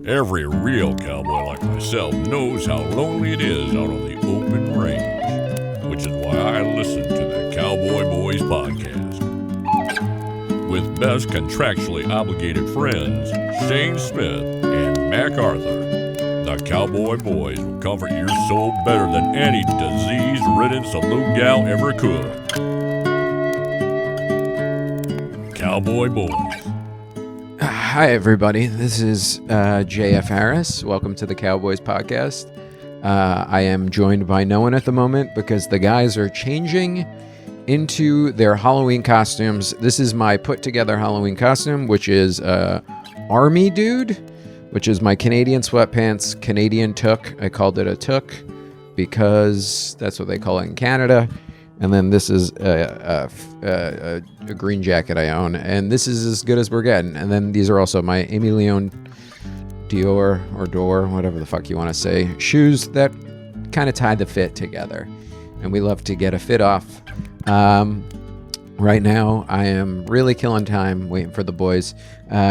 Every real cowboy like myself knows how lonely it is out on the open range, which is why I listen to the Cowboy Boys podcast. With best contractually obligated friends, Shayne Smith and Mac Arthur, the Cowboy Boys will comfort your soul better than any disease-ridden saloon gal ever could. Cowboy Boys. Hi, everybody. This is JF Harris. Welcome to the Cowboys podcast. I am joined by no one at the moment because the guys are changing into their Halloween costumes. This is my put-together Halloween costume, which is Army Dude, which is my Canadian sweatpants, Canadian toque. I called it a toque because that's what they call it in Canada. And then this is a green jacket I own. And this is as good as we're getting. And then these are also my Amy Leon Dior or Door, whatever the fuck you want to say, shoes that kind of tie the fit together. And we love to get a fit off. Right now, I am really killing time waiting for the boys.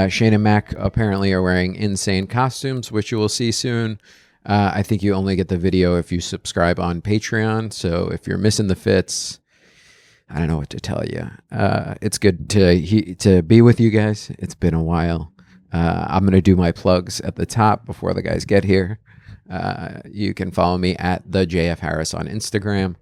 Shayne and Mac apparently are wearing insane costumes, which you will see soon. I think you only get the video if you subscribe on Patreon. So if you're missing the fits, I don't know what to tell you. It's good to be with you guys. It's been a while. I'm going to do my plugs at the top before the guys get here. You can follow me at the JF Harris on Instagram.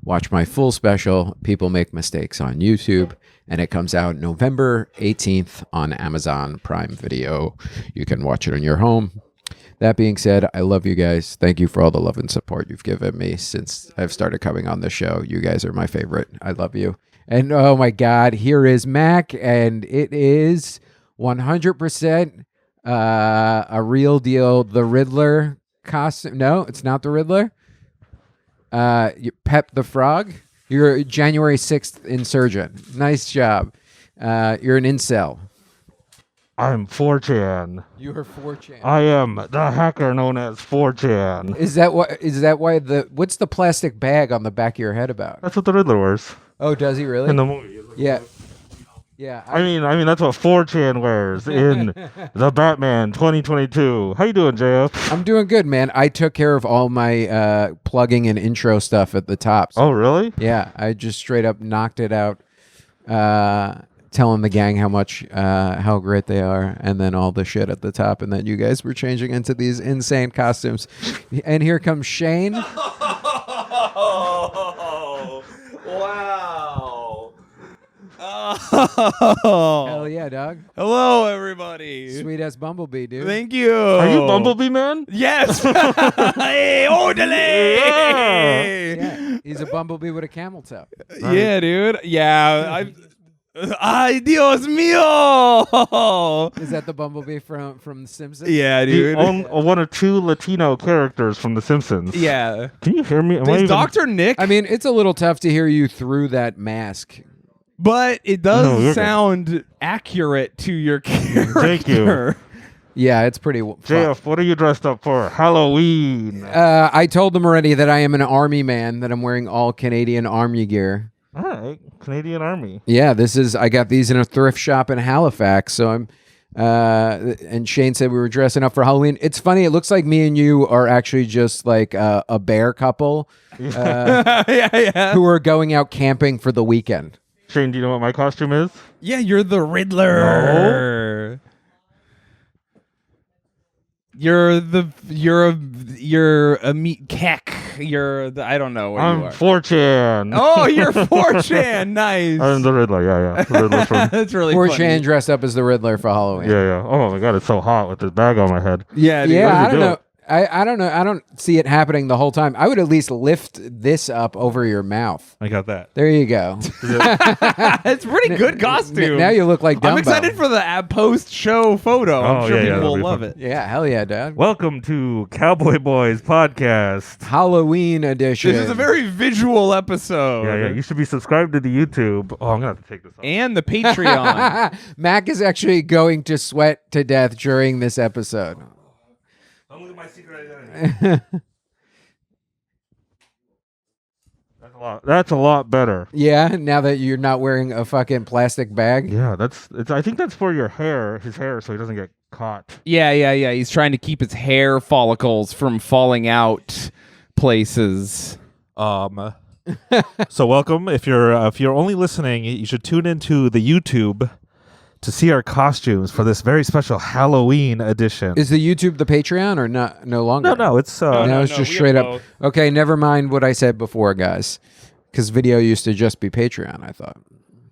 Watch my full special, People Make Mistakes, on YouTube. And it comes out November 18th on Amazon Prime Video. You can watch it in your home. That being said, I love you guys. Thank you for all the love and support you've given me since I've started coming on the show. You guys are my favorite. I love you. And oh my God, here is Mac, and it is 100% a real deal. The Riddler costume. No, it's not the Riddler. Pep the Frog. You're a January 6th insurgent. Nice job. You're an incel. I'm 4chan. You are 4chan. I am the hacker known as 4chan. Is that why what's the plastic bag on the back of your head about? That's what the Riddler wears. Oh, does he really? In the movie. Yeah. Yeah. I mean that's what 4chan wears in the Batman 2022. How you doing, JF? I'm doing good, man. I took care of all my plugging and intro stuff at the top. Oh, really? Yeah, I just straight up knocked it out. Telling the gang how great they are, and then all the shit at the top, and then you guys were changing into these insane costumes. And here comes Shayne. Oh, wow. Hell yeah, dog. Hello, everybody. Sweet ass Bumblebee, dude. Thank you. Are you Bumblebee Man? Yes. Hey, orderly. Yeah, he's a bumblebee with a camel toe. Yeah, dude. Yeah. Ay, Dios mío! Is that the Bumblebee from The Simpsons? Yeah, dude. One of two Latino characters from The Simpsons. Yeah. Can you hear me? Is Dr. Nick? I mean, it's a little tough to hear you through that mask. But it does sound accurate to your character. Thank you. Yeah, it's pretty fun. JF, what are you dressed up for? Halloween. I told them already that I am an army man, that I'm wearing all Canadian army gear. All right, Canadian Army. Yeah, I got these in a thrift shop in Halifax. So I'm, and Shayne said we were dressing up for Halloween. It's funny. It looks like me and you are actually just like a bear couple, Yeah. who are going out camping for the weekend. Shayne, do you know what my costume is? Yeah, you're the Riddler. No. You're a meat keck. I don't know what you are. 4chan. Oh, you're 4chan. Nice. I'm the Riddler. Yeah. The Riddler from... That's really 4chan funny. dressed up as the Riddler for Halloween. Yeah. Oh my God, it's so hot with this bag on my head. Yeah, dude. Yeah, I do don't know. I don't know. I don't see it happening the whole time. I would at least lift this up over your mouth. I got that. There you go. It's a pretty good costume. Now you look like Dumbo. I'm excited for the post-show photo. I'm sure people will love it. Yeah, hell yeah, Dad. Welcome to Cowboy Boys podcast. Halloween edition. This is a very visual episode. Yeah. You should be subscribed to the YouTube. Oh, I'm gonna have to take this off. And the Patreon. Mac is actually going to sweat to death during this episode. Don't look at my secret identity. That's a lot better. Yeah, now that you're not wearing a fucking plastic bag. Yeah, I think that's for your hair, his hair, so he doesn't get Caught. Yeah. He's trying to keep his hair follicles from falling out places. So welcome. If you're only listening, you should tune into the YouTube to see our costumes for this very special Halloween edition. Is the YouTube the Patreon or not? No longer. No, it's No, it's just we straight have up. both. Okay, never mind what I said before, guys. Because video used to just be Patreon. I thought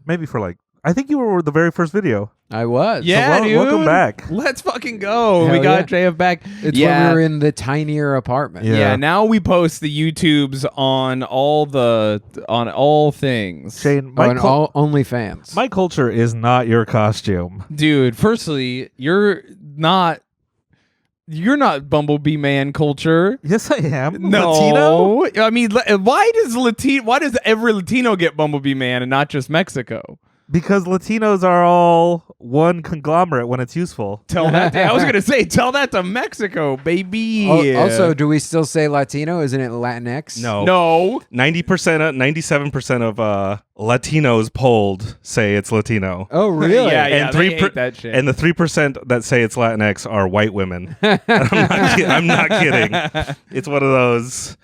maybe for I think you were the very first video. I was. Yeah, dude. welcome back. Let's fucking go. Hell We got yeah. JF back. It's when we were in the tinier apartment. Yeah. Now we post the YouTubes on all things. Shayne, and all OnlyFans. my culture is not your costume. Dude, firstly, you're not Bumblebee man culture. Yes, I am. No, Latino? I mean, why does every Latino get Bumblebee man and not just Mexico? Because Latinos are all one conglomerate when it's useful. Tell that. I was gonna say, tell that to Mexico, baby. Also, do we still say Latino? Isn't it Latinx? No. 97% of Latinos polled say it's Latino. Oh, really? Yeah, and they hate that shit. And the 3% that say it's Latinx are white women. I'm not kidding. It's one of those.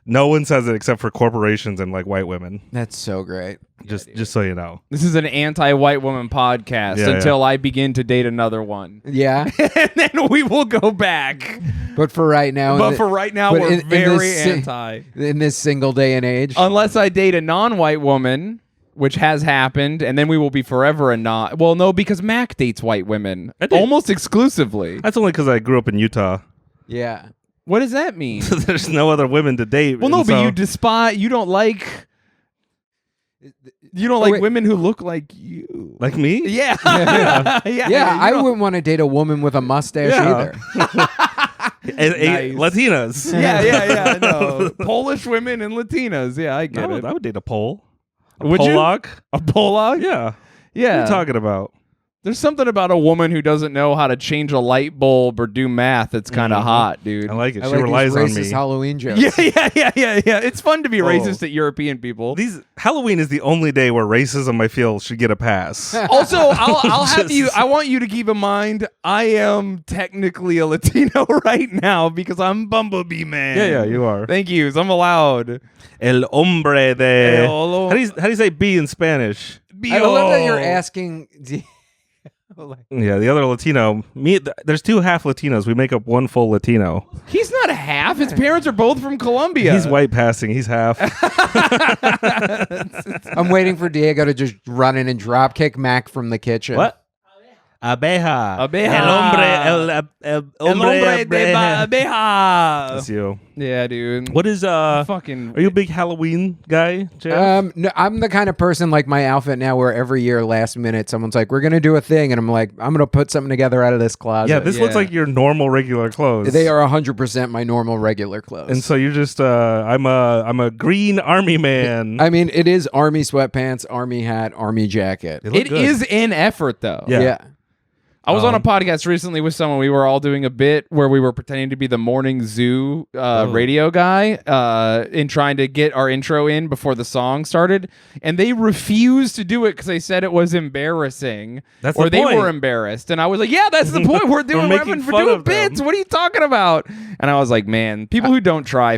No one says it except for corporations and white women. That's so great. Just so you know. This is an anti-white woman podcast until I begin to date another one. Yeah. And then we will go back. But for right now. We're very anti. In this single day and age. Unless I date a non-white woman, which has happened, and then we will be forever a non. Well, no, because Mac dates white women almost exclusively. That's only because I grew up in Utah. Yeah. What does that mean? There's no other women to date. Well, no, and but so- you despise. You don't like wait. women who look like you. Like me? Yeah. Yeah, I wouldn't want to date a woman with a mustache either. And Latinas. Yeah. No. Polish women and Latinas. Yeah, I get I it. would date a Pole. Would you? Polak? A Polak? Yeah. Yeah. What are you talking about? There's something about a woman who doesn't know how to change a light bulb or do math that's kind of hot, dude. I like it. I She like relies these on racist me. Halloween jokes. Yeah. It's fun to be Oh. racist at European people. Halloween is the only day where racism, I feel, should get a pass. Also, I'll have Just- you. I want you to keep in mind, I am technically a Latino right now because I'm Bumblebee man. Yeah, you are. Thank you. So I'm allowed. El hombre de. El- How do you say B in Spanish? I love that you're asking. Yeah, the other Latino. There's two half Latinos. We make up one full Latino. He's not a half. His parents are both from Colombia. He's white passing. He's half. I'm waiting for Diego to just run in and drop kick Mac from the kitchen. What? Abeja. Abeja. El El hombre de abeja. abeja. That's you. Yeah, dude. What is Fucking. Are you a big Halloween guy, Jeff? No, I'm the kind of person like my outfit now where every year last minute someone's like, we're going to do a thing. And I'm like, I'm going to put something together out of this closet. Yeah, this looks like your normal regular clothes. They are 100% my normal regular clothes. And so you're just I'm a green army man. I mean, it is army sweatpants, army hat, army jacket. They look It good. is an effort, though. Yeah. I was on a podcast recently with someone. We were all doing a bit where we were pretending to be the morning zoo radio guy in trying to get our intro in before the song started. And they refused to do it because they said it was embarrassing. That's or the they point. were embarrassed. And I was like, yeah, that's the point. We're We're making having fun doing of them. bits. What are you talking about? And I was like, man, people who don't try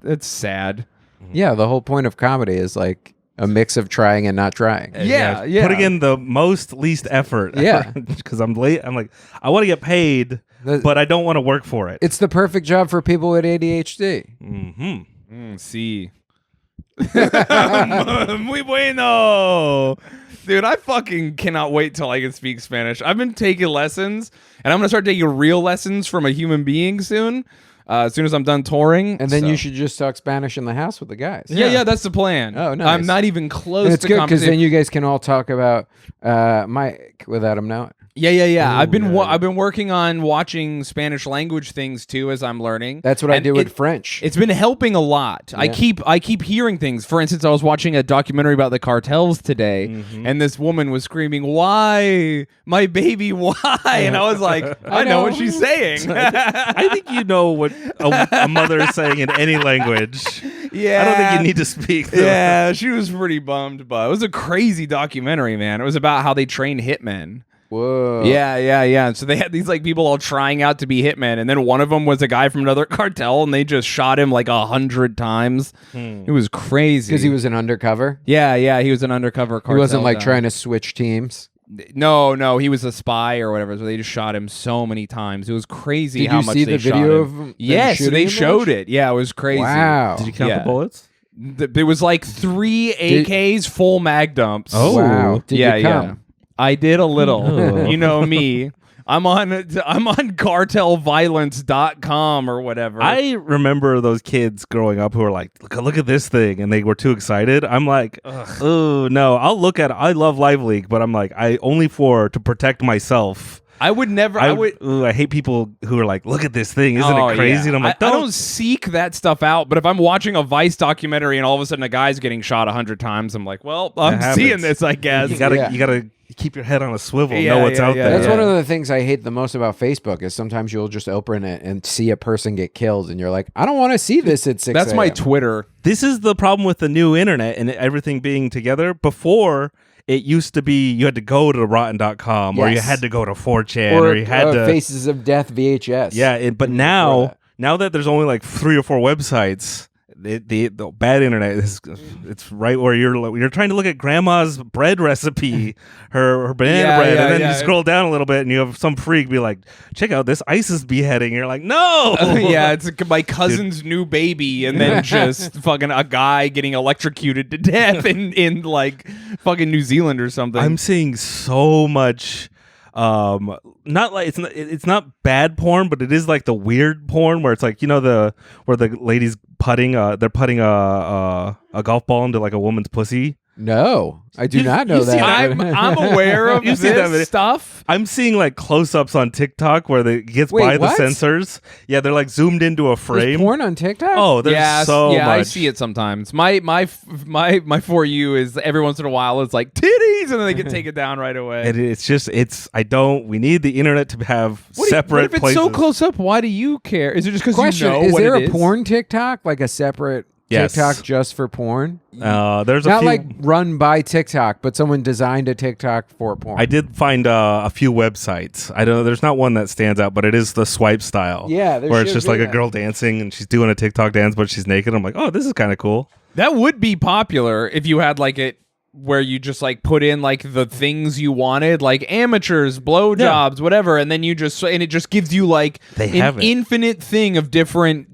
it's sad. Yeah, the whole point of comedy is like a mix of trying and not trying. Yeah. Putting in the least effort. Yeah. Because I'm late. I'm like, I want to get paid, but I don't want to work for it. It's the perfect job for people with ADHD. Mm-hmm. Sí. Muy bueno. Dude, I fucking cannot wait till I can speak Spanish. I've been taking lessons, and I'm going to start taking real lessons from a human being soon. As soon as I'm done touring. And then you should just talk Spanish in the house with the guys. Yeah, that's the plan. Oh, nice. I'm not even close And it's to good because then conversation. you guys can all talk about Mike without him knowing. Yeah. I've been yeah. I've been working on watching Spanish language things too as I'm learning. That's what I And do with French. It's been helping a lot. I keep hearing things. For instance, I was watching a documentary about the cartels today, and this woman was screaming, "Why, my baby? Why?" And I was like, "I know what she's saying." I think you know what a mother is saying in any language. Yeah, I don't think you need to speak. Yeah, she was pretty bummed, but it was a crazy documentary, man. It was about how they train hitmen. Whoa. Yeah. And so they had these like people all trying out to be hitmen, and then one of them was a guy from another cartel, and they just shot him like 100 times. It was crazy Because he was an undercover. Yeah, he was an undercover cartel. He wasn't like guy. trying to switch teams. No, he was a spy or whatever. So they just shot him so many times. It was crazy Did how you much see they the shot video him. of them Yes, shooting they him? showed it. Yeah, it was crazy. Wow. Did you count the bullets? There was like 3 AKs full mag dumps. Oh. Wow. Did yeah, you come? I did a little. Oh. You know me. I'm on cartelviolence.com or whatever. I remember those kids growing up who were like, look at this thing, and they were too excited. I'm like, oh no, I'll look at it. I love Live Leak, but I'm like, to protect myself. I would never. I hate people who are like, look at this thing, isn't it crazy? Yeah. And I'm like, I don't seek that stuff out. But if I'm watching a Vice documentary and all of a sudden a guy's getting shot 100 times, I'm like, well, I'm seeing this, I guess. You gotta keep your head on a swivel, know what's out there. That's one of the things I hate the most about Facebook is sometimes you'll just open it and see a person get killed and you're like, I don't want to see this at 6 That's my a.m. Twitter. This is the problem with the new internet and everything being together. Before, it used to be you had to go to rotten.com or you had to go to 4chan or you had to Faces of Death VHS. Yeah, but now that there's only like 3 or 4 websites, the bad internet it's right where you're trying to look at grandma's bread recipe, her banana bread, and then you scroll down a little bit and you have some freak be like, check out this ISIS beheading. And you're like, no. It's my cousin's new baby, and then just fucking a guy getting electrocuted to death in like fucking New Zealand or something. I'm seeing so much. Not like it's not bad porn, but it is like the weird porn where it's like, where the lady's putting they're putting a golf ball into like a woman's pussy. No, I do not know that. I'm aware of this stuff. I'm seeing like close-ups on TikTok where it gets Wait, by the what? sensors. Yeah, they're like zoomed into a frame. There's porn on TikTok? Oh, there's so much. I see it sometimes. My For You is every once in a while it's like titties, and then they get taken down right away. And we need the internet to have separate What if it's places. so close up? Why do you care? Is it just because you know is what there it a is? porn TikTok, like a separate Yes. TikTok just for porn? There's a Not few. like run by TikTok, but someone designed a TikTok for porn. I did find a few websites. I don't know. There's not one that stands out, but it is the swipe style. Yeah, there where it's should just be like a that. girl dancing and she's doing a TikTok dance, but she's naked. I'm like, oh, this is kind of cool. That would be popular if you had like it where you just like put in like the things you wanted, like amateurs, blowjobs, whatever, and then it just gives you like an infinite thing of different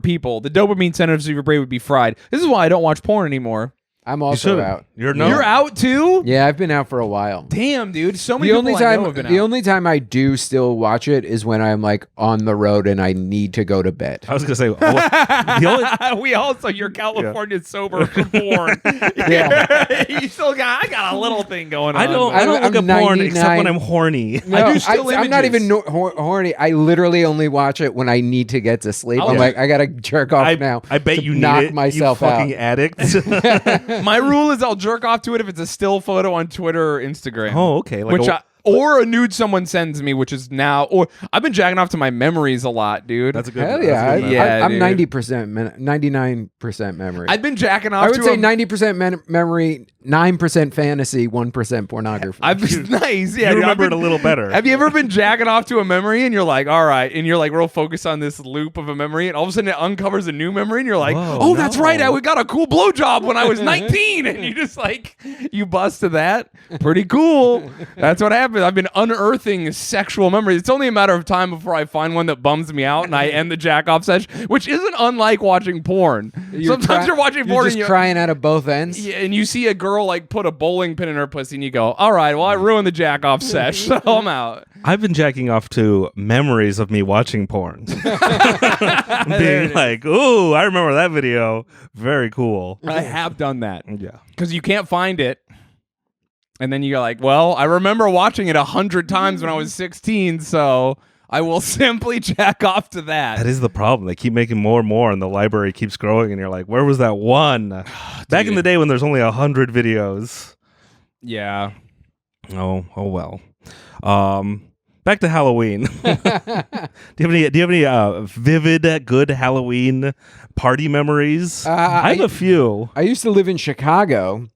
people. The dopamine centers of your brain would be fried. This is why I don't watch porn anymore. I'm also out. You're out too? Yeah, I've been out for a while. Damn, dude. So many The people only I time know have been the out. only time I do still watch it is when I'm like on the road and I need to go to bed. I was gonna say the only we also you're California sober from porn. Yeah. You still got I got a little thing going on. I don't look I'm at porn 99. except when I'm horny. No, I do still I'm not images. even horny. I literally only watch it when I need to get to sleep. I'm like, I gotta jerk off now. I bet to you knock need it, myself you fucking out. addict. My rule is I'll jerk off to it if it's a still photo on Twitter or Instagram. Oh, okay. Like or a nude someone sends me, which is now. Or I've been jacking off to my memories a lot, dude. that's a good. Hell yeah, Yeah, I'm dude. 99% memory. I've been jacking off. I would to say a- 90% memory, 9% fantasy, 1% pornography. I've been nice. Yeah, You dude, I've remember it been- a little better. Have you ever been jacking off to a memory and you're like, all right, and you're like real focused on this loop of a memory, and all of a sudden it uncovers a new memory, and you're like, Whoa, oh, that's no. right, I got a cool blowjob when I was 19, and you just like you bust to that. Pretty cool. That's what happens. I've been unearthing sexual memories. It's only a matter of time before I find one that bums me out and I end the jack off session, which isn't unlike watching porn. Sometimes you're watching porn just and crying out of both ends. yeah, and you see a girl like put a bowling pin in her pussy, and you go, all right, well, I ruined the jack off sesh, so I'm out. I've been jacking off to memories of me watching porn. Being like, ooh, I remember that video. Very cool. I have done that. Yeah. Because you can't find it. And then you're like, well, I remember watching it 100 times when I was 16, so I will simply jack off to that. That is the problem. They keep making more and more, and the library keeps growing, and you're like, where was that one? Back in the day when there's only 100 videos. Yeah. Oh well. Back to Halloween. Do you have any vivid, good Halloween party memories? I have a few. I used to live in Chicago,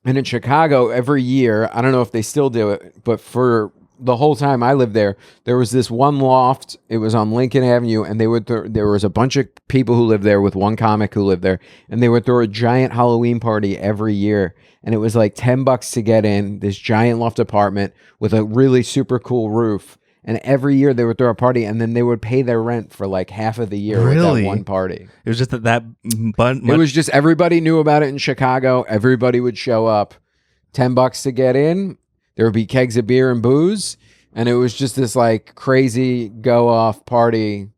And in Chicago, every year, I don't know if they still do it, but for the whole time I lived there, there was this one loft. It was on Lincoln Avenue, and there was a bunch of people who lived there with one comic who lived there, and they would throw a giant Halloween party every year. And it was like $10 to get in this giant loft apartment with a really super cool roof. And every year they would throw a party, and then they would pay their rent for like half of the year with that one party. It was just It was just everybody knew about it in Chicago. Everybody would show up. $10 to get in. There would be kegs of beer and booze, and it was just this like crazy go off party.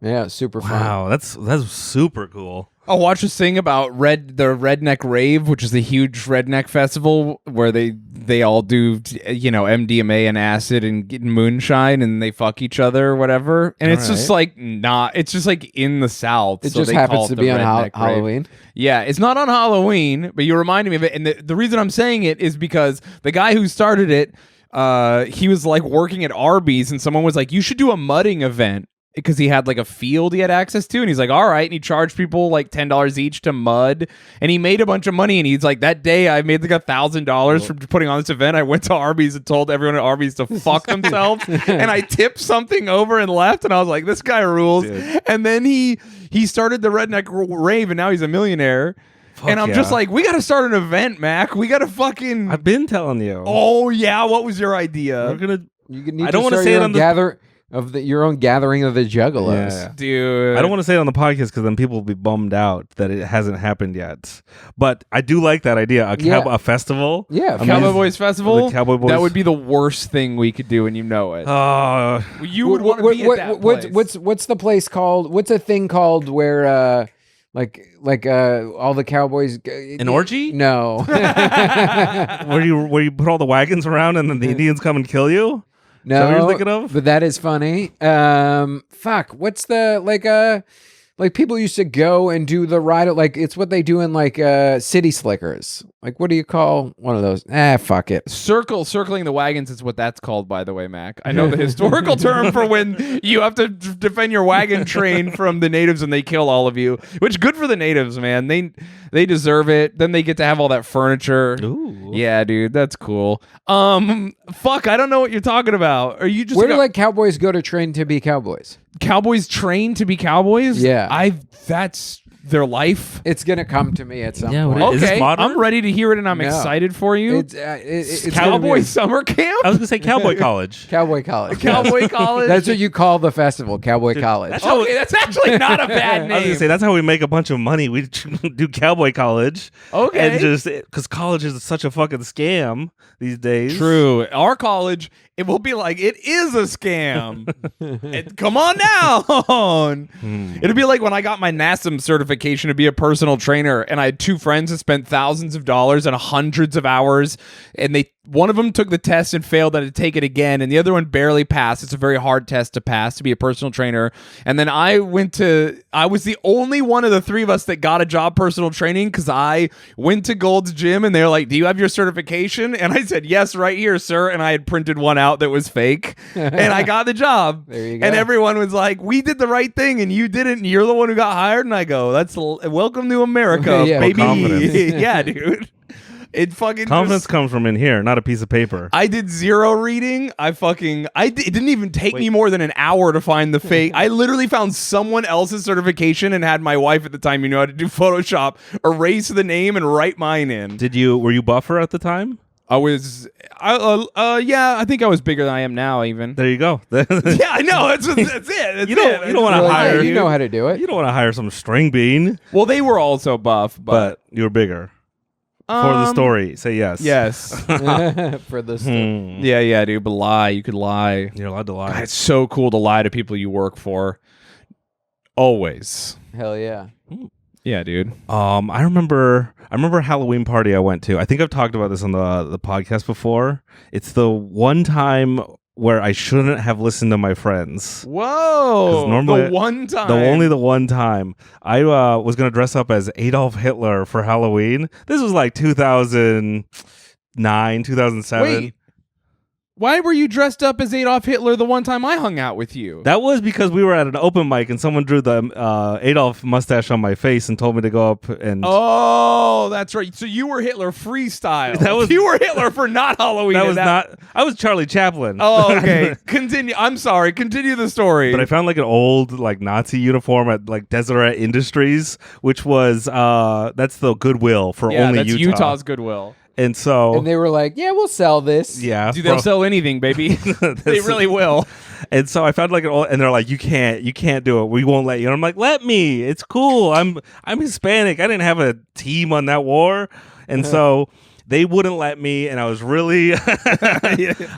Yeah, super fun. Wow, that's super cool. I'll watch this thing about the Redneck Rave, which is a huge redneck festival where they all do MDMA and acid and get moonshine and they fuck each other or whatever. And it's just like it's just like in the South. It so just they happens call it to the be on Redneck Rave. Halloween. Yeah, it's not on Halloween, but you reminded me of it. And the reason I'm saying it is because the guy who started it, he was like working at Arby's, and someone was like, "You should do a mudding event." Because he had like a field he had access to, and he's like, all right, and he charged people like $10 each to mud, and he made a bunch of money, and he's like, that day I made like $1,000 from putting on this event. I went to Arby's and told everyone at Arby's to fuck themselves, and I tipped something over and left, and I was like, this guy rules. Dude. And then he started the Redneck Rave, and now he's a millionaire. And I'm just like, we got to start an event, Mac. We got to fucking... I've been telling you. Oh, yeah, what was your idea? I don't want to say it on the... your own gathering of the Juggalos. Yeah. Dude. I don't want to say it on the podcast because then people will be bummed out that it hasn't happened yet. But I do like that idea. A festival. Yeah. Cowboy Boys Festival. The Cowboy Boys. That would be the worst thing we could do, and you know it. You would want to be at that place. What's the place called? What's a thing called where all the cowboys an orgy? No. where you put all the wagons around and then the Indians come and kill you? No, is that what you're thinking of? But that is funny. What's the like people used to go and do the ride? Like it's what they do in like City Slickers. Like what do you call one of those? Fuck it. Circling the wagons is what that's called, by the way, Mac. I know the historical term for when you have to defend your wagon train from the natives and they kill all of you. Which good for the natives, man. They deserve it. Then they get to have all that furniture. Ooh. Yeah, dude, that's cool. Fuck, I don't know what you're talking about. Are you just where do like cowboys go to train to be cowboys? Cowboys train to be cowboys? Yeah, that's their life. It's gonna come to me at some point. Okay, is this modern? I'm ready to hear it, and I'm excited for you. It's Cowboy summer camp. I was gonna say Cowboy College. Cowboy College. Cowboy College. That's what you call the festival, Cowboy College. That's actually not a bad name. I was gonna say that's how we make a bunch of money. We do Cowboy College. Okay, and just because college is such a fucking scam these days. True. Our college, it will be like it is a scam. Come on down. It'll be like when I got my NASM certification to be a personal trainer, and I had two friends that spent thousands of dollars and hundreds of hours, and one of them took the test and failed and had to take it again, and the other one barely passed. It's a very hard test to pass to be a personal trainer. And then I was the only one of the three of us that got a job personal training because I went to Gold's Gym and they're like, do you have your certification? And I said, yes, right here, sir. And I had printed one out that was fake and I got the job. There you go. And everyone was like, we did the right thing and you didn't. And you're the one who got hired. And I go, welcome to America, Yeah. baby. Confidence. Yeah, dude. It fucking confidence comes from in here, not a piece of paper. I did zero reading. It didn't even take me more than an hour to find the fake. I literally found someone else's certification and had my wife at the time, how to do Photoshop, erase the name and write mine in. Were you buffer at the time? I think I was bigger than I am now. Even there you go. Yeah, I know. That's it. You don't want to hire. You know how to do it. You don't want to hire some string bean. Well, they were also buff, but you were bigger. For the story, say yes. Yes. For the story. Yeah, dude. But lie. You could lie. You're allowed to lie. God, it's so cool to lie to people you work for. Always. Hell yeah. Yeah, dude. I remember a Halloween party I went to. I think I've talked about this on the podcast before. It's the one time where I shouldn't have listened to my friends. Whoa! Normally, the one time. Only the one time. I was going to dress up as Adolf Hitler for Halloween. This was like 2009, 2007. Why were you dressed up as Adolf Hitler the one time I hung out with you? That was because we were at an open mic and someone drew the Adolf mustache on my face and told me to go up and. Oh, that's right. So you were Hitler freestyle. You were Hitler for not Halloween. That was not. I was Charlie Chaplin. Oh, okay. Continue. I'm sorry. Continue the story. But I found like an old like Nazi uniform at like Deseret Industries, which was that's the Goodwill for only that's Utah. Utah's Goodwill. And so And they were like, yeah, we'll sell this. yeah, Dude, they'll sell anything, baby. They really will. And so I found like an old, and they're like, you can't do it. We won't let you. And I'm like, let me. It's cool. I'm Hispanic. I didn't have a team on that war, and so they wouldn't let me. And I was really,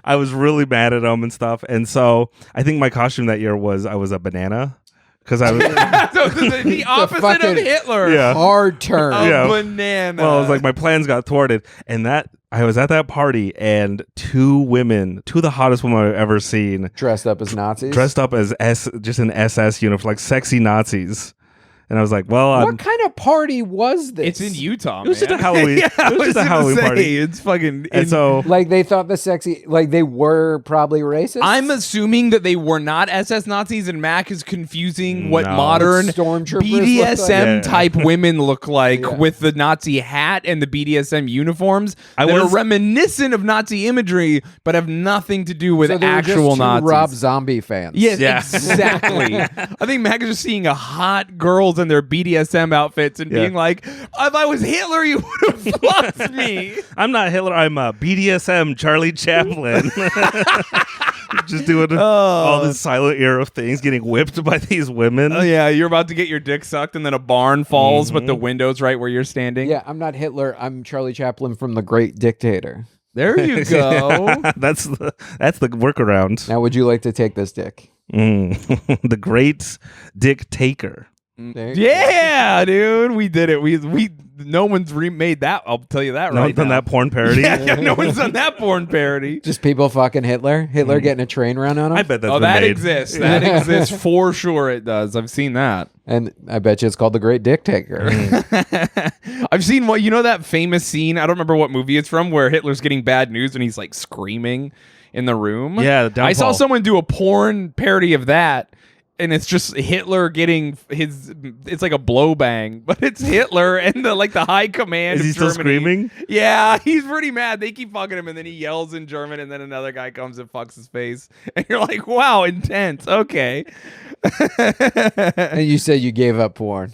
I was really mad at them and stuff. And so I think my costume that year was I was a banana. Because I was the opposite of Hitler. Yeah. Hard turn. A banana. Well, it was like my plans got thwarted, and that I was at that party, and two of the hottest women I've ever seen, Dressed up as Nazis. dressed up as just an SS uniform, like sexy Nazis. And I was like, well, What kind of party was this? It's in Utah, it was man. just a Halloween. Yeah, it was just a Halloween party. It's fucking. And so Like they thought the sexy, like they were probably racist. I'm assuming that they were not SS Nazis, and Mac is confusing what No. modern Stormtroopers BDSM look like. type women look like Yeah. with the Nazi hat and the BDSM uniforms that are was- reminiscent of Nazi imagery, but have nothing to do with so they were actual just two Nazis. Rob Zombie fans. Yes, Yeah. exactly. I think Mac is just seeing a hot girls in their BDSM outfits and Yeah. being like, if I was Hitler, you would have fucked me. I'm not Hitler. I'm BDSM Charlie Chaplin. Just doing all this silent era of things, getting whipped by these women. Oh yeah, you're about to get your dick sucked, and then a barn falls, but the window's right where you're standing. Yeah, I'm not Hitler. I'm Charlie Chaplin from The Great Dictator. There you go. That's the workaround. Now, would you like to take this dick? The great dick taker. There- Yeah, dude, we did it. We no one's remade that. I'll tell you that No right one's done now. that porn parody. Yeah, no one's done that porn parody. Just people fucking Hitler. Hitler getting a train run on him. I bet that's Oh, been that made. exists. That exists for sure. It does. I've seen that. And I bet you it's called The Great Dictator. I've seen what, you know, that famous scene. I don't remember what movie it's from, where Hitler's getting bad news and he's like screaming in the room. Yeah, the I saw downfall. someone do a porn parody of that. And it's just Hitler getting it's like a blow bang, but it's Hitler and the high command. Is he of still Germany. screaming? Yeah, he's pretty mad. They keep fucking him, and then he yells in German, and then another guy comes and fucks his face, and you're like, "Wow, intense." Okay. And you said you gave up porn.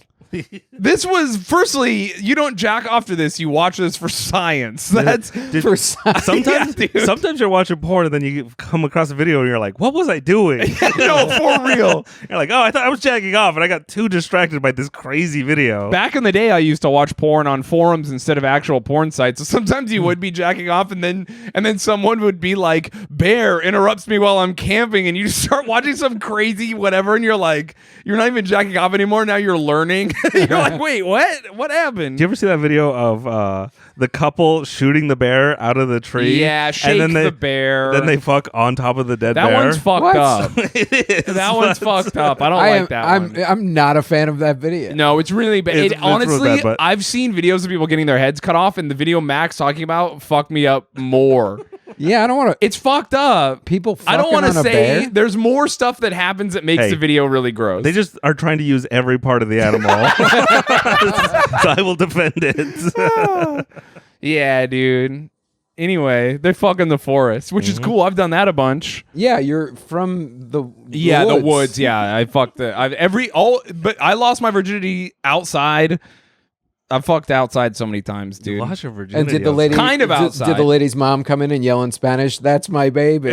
This was, firstly, you don't jack off to this. You watch this for science. That's For science. Sometimes, Yeah, dude. sometimes you're watching porn and then you come across a video and you're like, "What was I doing?" no, for real. You're like, "Oh, I thought I was jacking off, and I got too distracted by this crazy video." Back in the day, I used to watch porn on forums instead of actual porn sites. So sometimes you would be jacking off, and then someone would be like, "Bear interrupts me while I'm camping," and you just start watching some crazy whatever, and you're like, you're not even jacking off anymore. Now you're learning. You're like, wait, what? What happened? Do you ever see that video of the couple shooting the bear out of the tree? Yeah, shake and then the bear. Then they fuck on top of the dead that bear. one's fucked What? up. It is, That one's but- fucked up. I don't like that one. I'm not a fan of that video. No, it's really bad. It's really Honestly, bad, but- I've seen videos of people getting their heads cut off, and the video Max talking about fucked me up more. Yeah, I don't want to. It's fucked up. People fucking I don't want to on a say bear? there's more stuff that happens that makes Hey, the video really gross. They just are trying to use every part of the animal. So I will defend it. yeah, dude. Anyway, they fuck in the forest, which is cool. I've done that a bunch. Yeah, you're from the Yeah, woods. the woods. Yeah, I fucked it. But I lost my virginity outside. I fucked outside so many times, dude. Lost your virginity. And did the lady Kind of did outside. the lady's mom come in and yell in Spanish? That's my baby.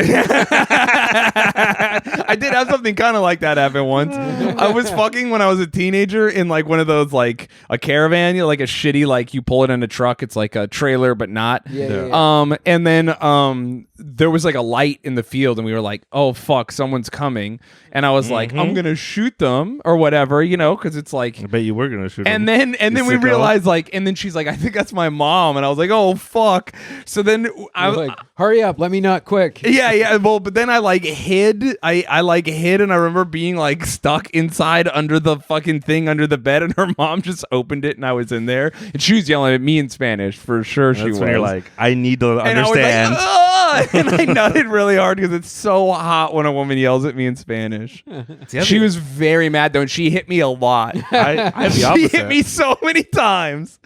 I did have something kind of like that happen once. I was fucking when I was a teenager in like one of those, like a caravan, you know, like a shitty, like you pull it in a truck. It's like a trailer, but not. Yeah. And then there was like a light in the field, and we were like, "Oh fuck, someone's coming!" And I was like, "I'm gonna shoot them or whatever," you know, because it's like. I bet you were gonna shoot him. And then You we sicko. realized, like, and then she's like, "I think that's my mom," and I was like, "Oh fuck!" So then I You're like, hurry up, let me nut quick. yeah. Well, but then I like hid. I like hid, and I remember being like stuck inside under the fucking thing under the bed, and her mom just opened it, and I was in there, and she was yelling at me in Spanish for sure. She That's was. when you're like, I need to and understand. I was like, "Ugh!" and I nutted really hard because it's so hot when a woman yells at me in Spanish. She was very mad though, and she hit me a lot. I have the She opposite. hit me so many times.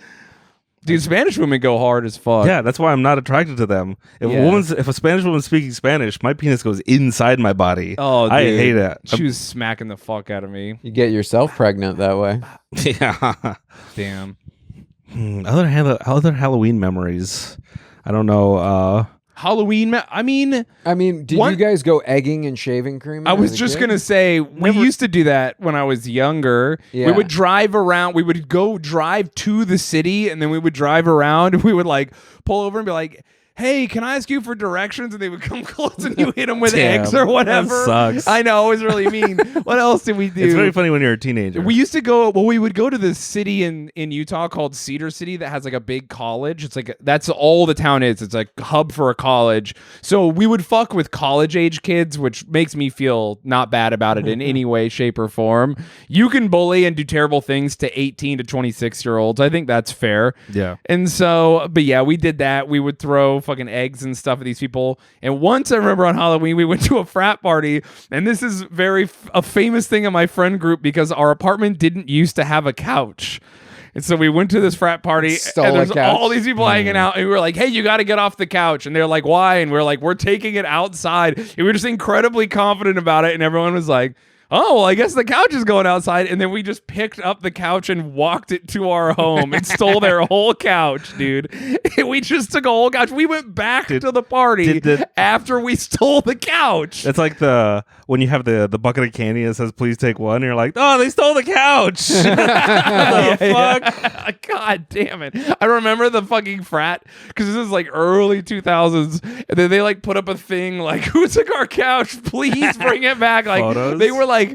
Dude, Spanish women go hard as fuck. Yeah, that's why I'm not attracted to them. If a Spanish woman's speaking Spanish, my penis goes inside my body. Oh, dude. I hate it. She was smacking the fuck out of me. You get yourself pregnant that way. Yeah. Damn. Other Halloween memories. I don't know. Halloween. I mean, did you guys go egging and shaving cream? I was just going to say, we used to do that when I was younger. Yeah. We would drive around. We would go drive to the city, and then we would drive around, and we would like pull over and be like, hey, can I ask you for directions? And they would come close and you hit them with eggs or whatever. That sucks. I know, it was really mean. What else did we do? It's very funny when you're a teenager. We used to go, we would go to this city in Utah called Cedar City that has like a big college. It's like, that's all the town is. It's like a hub for a college. So we would fuck with college age kids, which makes me feel not bad about it in any way, shape, or form. You can bully and do terrible things to 18 to 26-year-olds. I think that's fair. Yeah. And so, but yeah, we did that. We would throw fucking eggs and stuff at these people. And once I remember on Halloween, we went to a frat party, and this is a famous thing in my friend group because our apartment didn't used to have a couch. And so we went to this frat party, and there's all these people hanging out, and we were like, hey, you got to get off the couch. And they're like, why? And we're like, we're taking it outside. And we were just incredibly confident about it, and everyone was like, oh, well, I guess the couch is going outside. And then we just picked up the couch and walked it to our home and stole their whole couch, dude. We just took a whole couch. We went back to the party after we stole the couch. It's like when you have the bucket of candy that says, please take one. And you're like, oh, they stole the couch. What the fuck? God damn it. I remember the fucking frat because this is like early 2000s. And then they like put up a thing like, who took our couch? Please bring it back. Like Photos? They were like they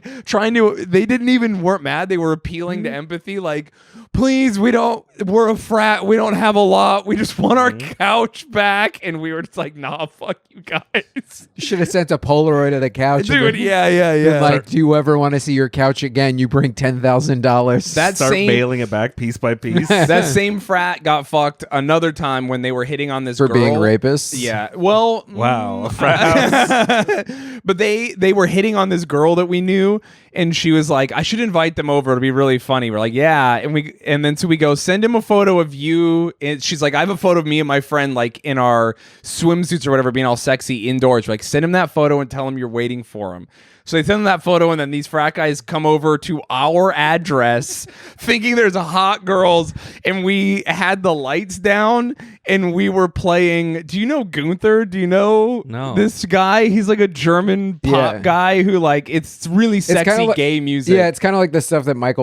weren't mad. They were appealing to empathy. Like, please, we're a frat. We don't have a lot. We just want our couch back. And we were just like, nah, fuck you guys. You should have sent a Polaroid of the couch. Dude, yeah. Like, do you ever want to see your couch again? You bring $10,000. Start bailing it back piece by piece. That same frat got fucked another time when they were hitting on this for girl. being rapists. Yeah. Well, wow. A frat house. But they were hitting on this girl that we knew, and she was like, I should invite them over. It'll be really funny. We're like, yeah. And then so we go, send him a photo of you. And she's like, I have a photo of me and my friend like in our swimsuits or whatever, being all sexy indoors. We're like, send him that photo and tell him you're waiting for him. So they send them that photo, and then these frat guys come over to our address thinking there's a hot girls, and we had the lights down, and we were playing. Do you know Gunther? Do you know this guy? He's like a German pop guy who like, it's really sexy gay music. Yeah, it's kind of like the stuff that Mike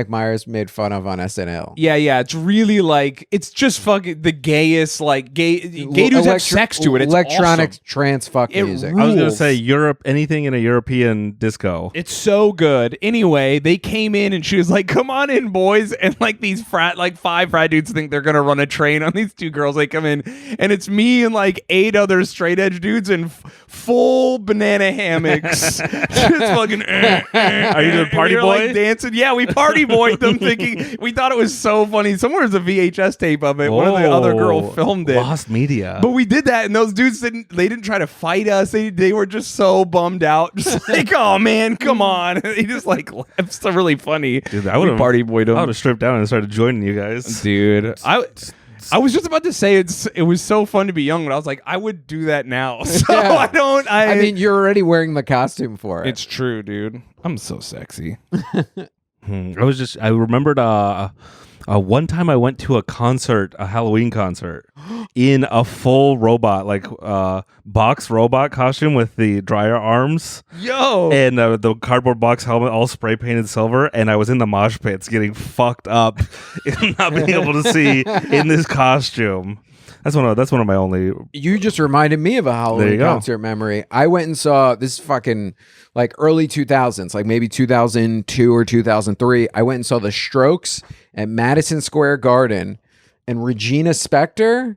Myers made fun of on SNL. Yeah. It's really like, it's just fucking the gayest, like gay dudes have sex to it. It's electronic awesome. trance fuck music. I was going to say Europe, anything in a European disco. It's so good. Anyway, they came in and she was like, come on in, boys. And like these five frat dudes think they're going to run a train on these two girls. They come in and it's me and like 8 other straight edge dudes in full banana hammocks. Just fucking. Are you the party boy? Like dancing. Yeah, we party boyed them thinking, we thought it was so funny. Somewhere's a VHS tape of it. One of the other girl filmed it. Lost media. But we did that, and those dudes didn't try to fight us. They were just so bummed out. Just like, oh man, come on. He just like it's so really funny. Dude, I would have party boyed him. I would have stripped down and started joining you guys. Dude, I was just about to say it was so fun to be young, but I was like, I would do that now. So Yeah. I mean, you're already wearing the costume for it. It's true, dude. I'm so sexy. I remembered one time I went to a Halloween concert in a full robot, like box robot costume with the dryer arms. Yo! And the cardboard box helmet all spray painted silver, and I was in the mosh pits getting fucked up and not being able to see in this costume. That's one of my only. You just reminded me of a Halloween concert memory. I went and saw this fucking like early 2000s, like maybe 2002 or 2003. I went and saw the Strokes at Madison Square Garden, and Regina Spektor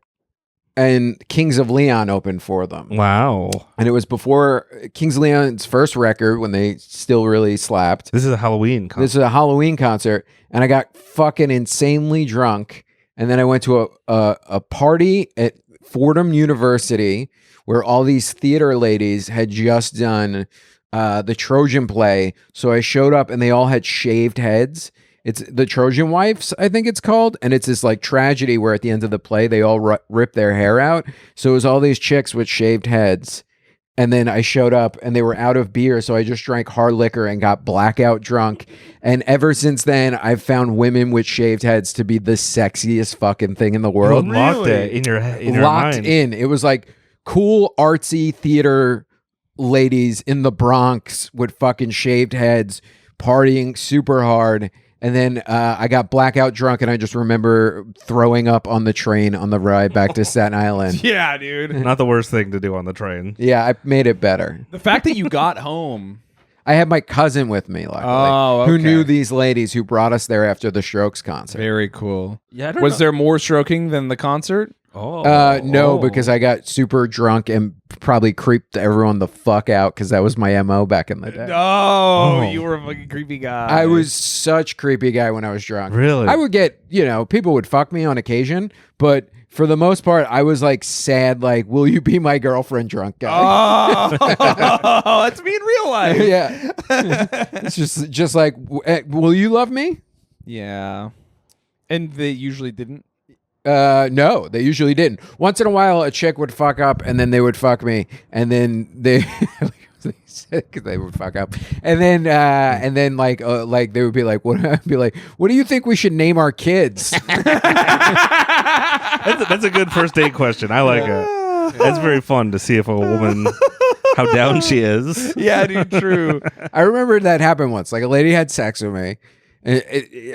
and Kings of Leon opened for them. Wow. And it was before Kings of Leon's first record when they still really slapped. This is a Halloween concert. This is a Halloween concert, and I got fucking insanely drunk. And then I went to a party at Fordham University, where all these theater ladies had just done the Trojan play. So I showed up and they all had shaved heads. It's the Trojan Wives, I think it's called. And it's this like tragedy where at the end of the play, they all rip their hair out. So it was all these chicks with shaved heads. And then I showed up and they were out of beer. So I just drank hard liquor and got blackout drunk. And ever since then, I've found women with shaved heads to be the sexiest fucking thing in the world. You unlocked it in your Locked mind. in. It was like cool, artsy theater ladies in the Bronx with fucking shaved heads partying super hard. And then I got blackout drunk and I just remember throwing up on the train on the ride back to Staten Island. Yeah, dude. Not the worst thing to do on the train. Yeah, I made it better. The fact that you got home. I had my cousin with me, luckily, Oh, who okay. knew these ladies who brought us there after the Strokes concert. Very cool. Yeah, I don't Was know. there more stroking than the concert? No, because I got super drunk and probably creeped everyone the fuck out because that was my MO back in the day. No, you were a fucking creepy guy. I was such creepy guy when I was drunk. Really? I would get, people would fuck me on occasion, but for the most part, I was like sad, like, will you be my girlfriend drunk guy? Oh, that's me in real life. Yeah. It's just like, will you love me? Yeah. And they usually didn't. No, they usually didn't. Once in a while, a chick would fuck up, and then they would fuck me, and then they because they would fuck up, and then like they would be like, what? I'd be like, what do you think we should name our kids? That's a good first date question. I like it. It's very fun to see if a woman how down she is. Yeah, dude, true. I remember that happened once. Like a lady had sex with me.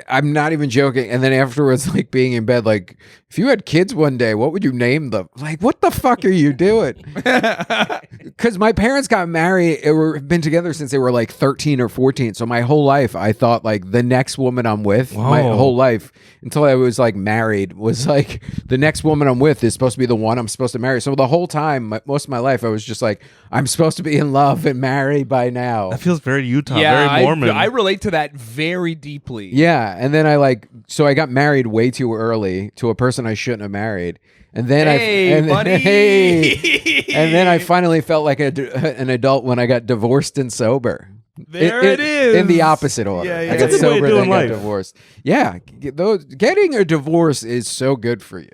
I'm not even joking. And then afterwards, like being in bed, like, if you had kids one day, what would you name them? Like, what the fuck are you doing? Because my parents got married, been together since they were like 13 or 14. So my whole life, I thought like the next woman I'm with, my whole life until I was like married, was like the next woman I'm with is supposed to be the one I'm supposed to marry. So the whole time, most of my life, I was just like, I'm supposed to be in love and married by now. That feels very Utah, Yeah, very Mormon. I relate to that very deeply. Yeah, and then I got married way too early to a person I shouldn't have married, and then buddy. and then I finally felt like an adult when I got divorced and sober. There it is. In the opposite order. Yeah, I yeah. got That's a good way of sober, doing then got life. divorced. Yeah, getting a divorce is so good for you.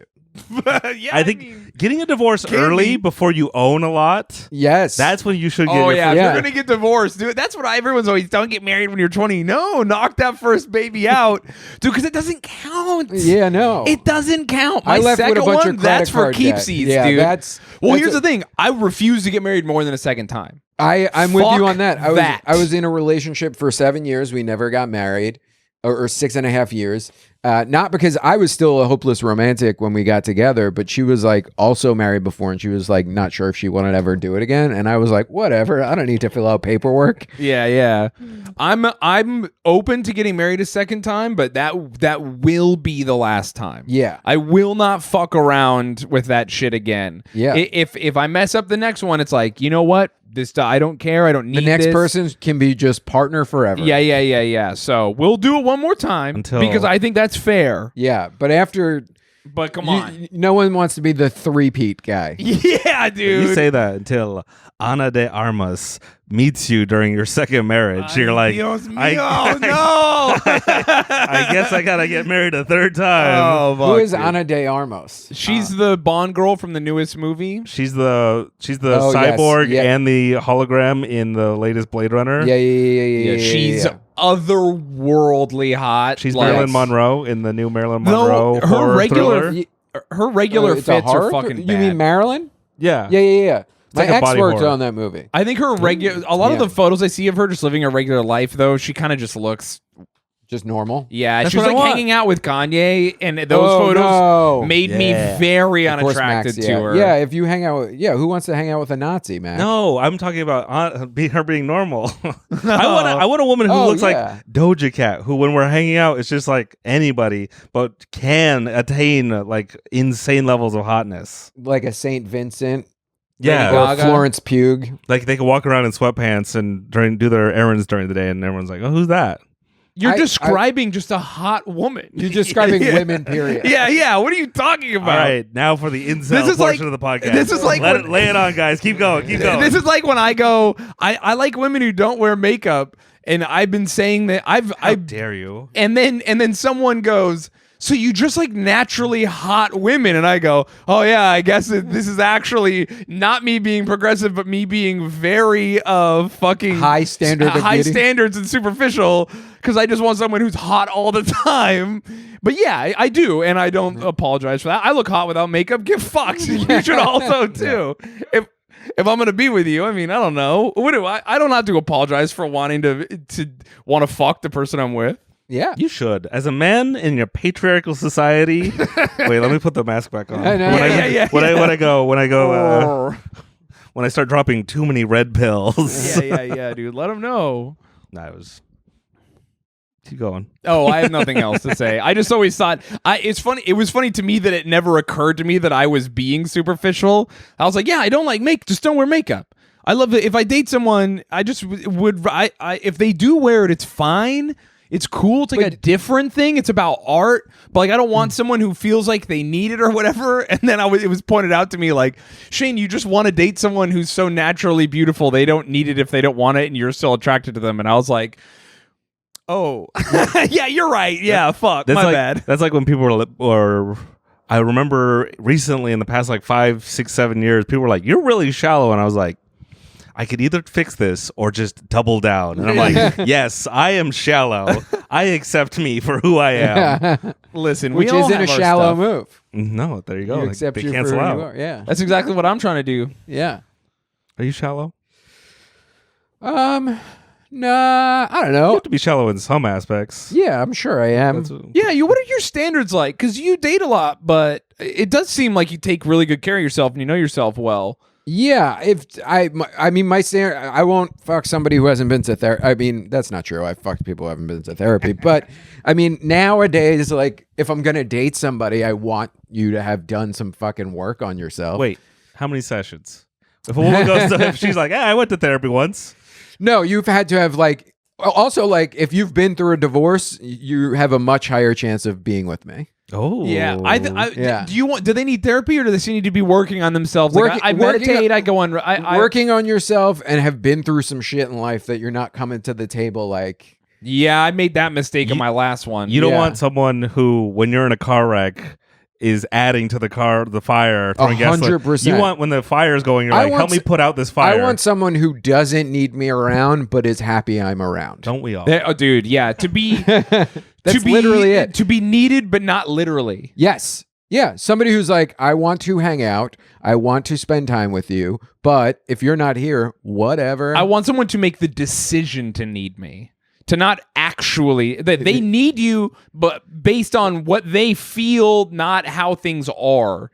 Yeah, I think getting a divorce early before you own a lot, Yes, that's when you should get Oh your yeah, first- if Yeah. you're gonna get divorced, dude. That's what everyone's always. Don't get married when you're 20. No, knock that first baby out, dude, because it doesn't count. Yeah, no, It doesn't count. My I left with second a bunch one, of credit that's for card debt. keepsies, Yeah, dude. that's Here's the thing. I refuse to get married more than a second time. I'm with you Fuck on that. that. I was in a relationship for 7 years. We never got married, or 6.5 years. Not because I was still a hopeless romantic when we got together, but she was like also married before, and she was like not sure if she wanted to ever do it again. And I was like, whatever. I don't need to fill out paperwork. Yeah. I'm open to getting married a second time, but that will be the last time. Yeah. I will not fuck around with that shit again. Yeah. If I mess up the next one, it's like, you know what? I don't care. I don't need The next this. person can be just partner forever. Yeah. So we'll do it one more time because I think that's fair. Yeah. But after, But come on. no one wants to be the three-peat guy. Yeah, dude. You say that until Ana de Armas meets you during your second marriage. You're like, Dios mío, I guess I gotta get married a third time. Who is Ana de Armas? She's the Bond girl from the newest movie. She's the Oh, yes. cyborg Yeah. and the hologram in the latest Blade Runner. Yeah. She's otherworldly hot. She's like, Marilyn Monroe in the new Marilyn No, Monroe her horror regular thriller. her regular It's a fits are horror? fucking You bad. mean Marilyn? Yeah. Yeah. My like a ex body worked horror. on that movie. I think her regular. A lot of Yeah. the photos I see of her just living a regular life, though, she kind of just looks. Just normal. Yeah, That's she was what I like want. hanging out with Kanye, and those Oh, photos no. made me Yeah. very Of course, unattracted Max, to yeah. her. Yeah, if you hang out with, who wants to hang out with a Nazi, man? No, I'm talking about her being normal. I want a woman who looks yeah. like Doja Cat, who when we're hanging out, it's just like anybody, but can attain like insane levels of hotness. Like a Saint Vincent Yeah, or Gaga. Florence Pugh. like they can walk around in sweatpants and do their errands during the day, and everyone's like, "Oh, who's that?" You're describing just a hot woman. You're describing women, period. Yeah. What are you talking about? All right, now for the incel portion of the podcast. This is like lay it on, guys. Keep going. This is like when I go. I like women who don't wear makeup, and I've been saying that How dare you? And then someone goes, so you just like naturally hot women, and I go, oh yeah, I guess this is actually not me being progressive, but me being very fucking high standards and superficial, because I just want someone who's hot all the time. But yeah, I do, and I don't apologize for that. I look hot without makeup. Get fucked. You should also too. If I'm gonna be with you, I mean, I don't know. What do I don't have to apologize for wanting to want to fuck the person I'm with. Yeah, you should. As a man in your patriarchal society. Wait, let me put the mask back on. When I go, when I start dropping too many red pills. Yeah, dude. Let them know. Nah, it was. Keep going. Oh, I have nothing else to say. I just always thought it's funny. It was funny to me that it never occurred to me that I was being superficial. I was like, yeah, I don't like just don't wear makeup. I love it. If I date someone, I just would. If they do wear it, it's fine. It's cool. It's like a different thing. It's about art. But like, I don't want someone who feels like they need it or whatever. And then it was pointed out to me like, Shayne, you just want to date someone who's so naturally beautiful. They don't need it if they don't want it, and you're still attracted to them. And I was like, oh, yeah, you're right. Yeah, fuck. My bad. That's like when people were I remember recently in the past like 5, 6, 7 years, people were like, you're really shallow. And I was like, I could either fix this or just double down. And I'm like, yes, I am shallow. I accept me for who I am. Listen, which isn't a shallow move. No, there you go. You accept they you cancel for who out. you are. Yeah, that's exactly what I'm trying to do. Yeah. Are you shallow? Nah, I don't know. You have to be shallow in some aspects. Yeah, I'm sure I am. Yeah, what are your standards like? Because you date a lot, but it does seem like you take really good care of yourself and you know yourself well. Yeah, I mean, my standard, I won't fuck somebody who hasn't been to therapy. I mean, that's not true. I fucked people who haven't been to therapy. But I mean, nowadays, like, if I'm gonna date somebody, I want you to have done some fucking work on yourself. Wait, how many sessions? If a woman goes to, if she's like, I went to therapy once. No, you've had to have like. Also, like, if you've been through a divorce, you have a much higher chance of being with me. Oh yeah, yeah. Do they need therapy, or do they need to be working on themselves? Like, I meditate. I go on. Working on yourself and have been through some shit in life that you're not coming to the table like. Yeah, I made that mistake in my last one. You don't want someone who, when you're in a car wreck, is adding to the fire, throwing gasoline. 100%. You want, when the fire is going, you're like, help me put out this fire. I want someone who doesn't need me around, but is happy I'm around. Don't we all? Oh, dude, yeah. To be That's literally it. To be needed, but not literally. Yes. Yeah. Somebody who's like, I want to hang out. I want to spend time with you. But if you're not here, whatever. I want someone to make the decision to need me. To not actually, that they need you, but based on what they feel, not how things are.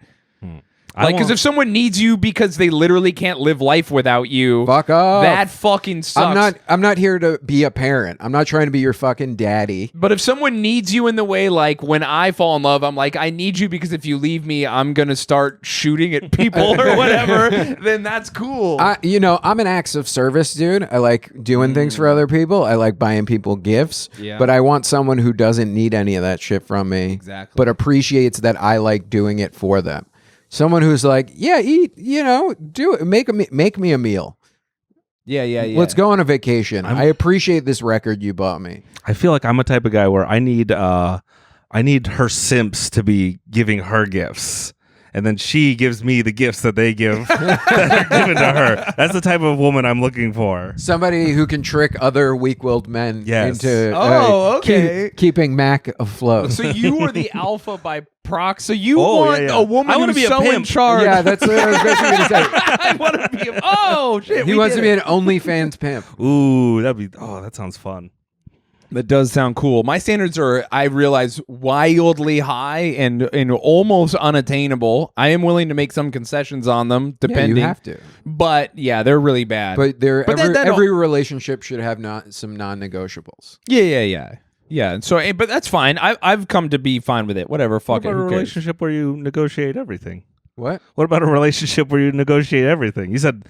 Like, because if someone needs you because they literally can't live life without you, fuck off. That fucking sucks. I'm not here to be a parent. I'm not trying to be your fucking daddy. But if someone needs you in the way, like when I fall in love, I'm like, I need you because if you leave me, I'm gonna start shooting at people or whatever. Then that's cool. I'm an acts of service dude. I like doing things for other people. I like buying people gifts. Yeah. But I want someone who doesn't need any of that shit from me. Exactly. But appreciates that I like doing it for them. Someone who's like, yeah, eat, do it. Make me a meal. Yeah. Let's go on a vacation. I appreciate this record you bought me. I feel like I'm a type of guy where I need her simps to be giving her gifts. And then she gives me the gifts that they give that are given to her. That's the type of woman I'm looking for. Somebody who can trick other weak-willed men into keeping Mac afloat. So you are the alpha by proxy. So you want a woman who's be so in charge. Yeah, that's what I was basically going to say. I want to be oh, shit. He wants to be an OnlyFans pimp. Ooh, that sounds fun. That does sound cool. My standards are, I realize, wildly high and almost unattainable. I am willing to make some concessions on them, depending. Yeah, you have to. But yeah, they're really bad. But every relationship should have some non-negotiables. Yeah. So, but that's fine. I've come to be fine with it. Whatever. Fuck it. What about Who a cares? relationship where you negotiate everything? What? What about a relationship where you negotiate everything? You said,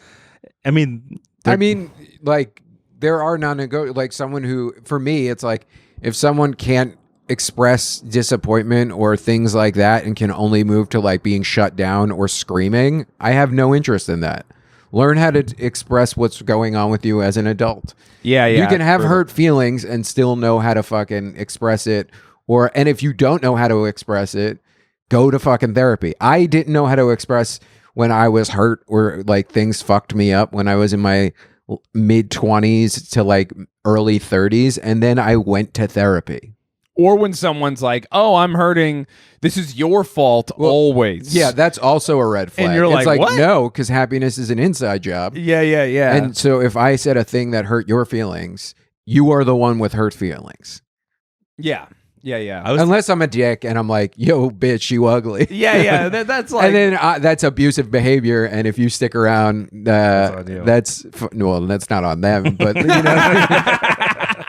like. There are like someone who, for me, it's like, if someone can't express disappointment or things like that and can only move to like being shut down or screaming, I have no interest in that. Learn how to express what's going on with you as an adult. Yeah, You can have hurt feelings and still know how to fucking express it. And if you don't know how to express it, go to fucking therapy. I didn't know how to express when I was hurt or like things fucked me up when I was in my mid 20s to like early 30s. And then I went to therapy. Or when someone's like, "Oh, I'm hurting. This is your fault." Always. Yeah, that's also a red flag. And you're it's like, what? No, because happiness is an inside job. Yeah. And so if I said a thing that hurt your feelings, you are the one with hurt feelings. Yeah. Unless I'm a dick and I'm like, "Yo, bitch, you ugly." Yeah. That's like, and then that's abusive behavior. And if you stick around, that's not on them, but you know.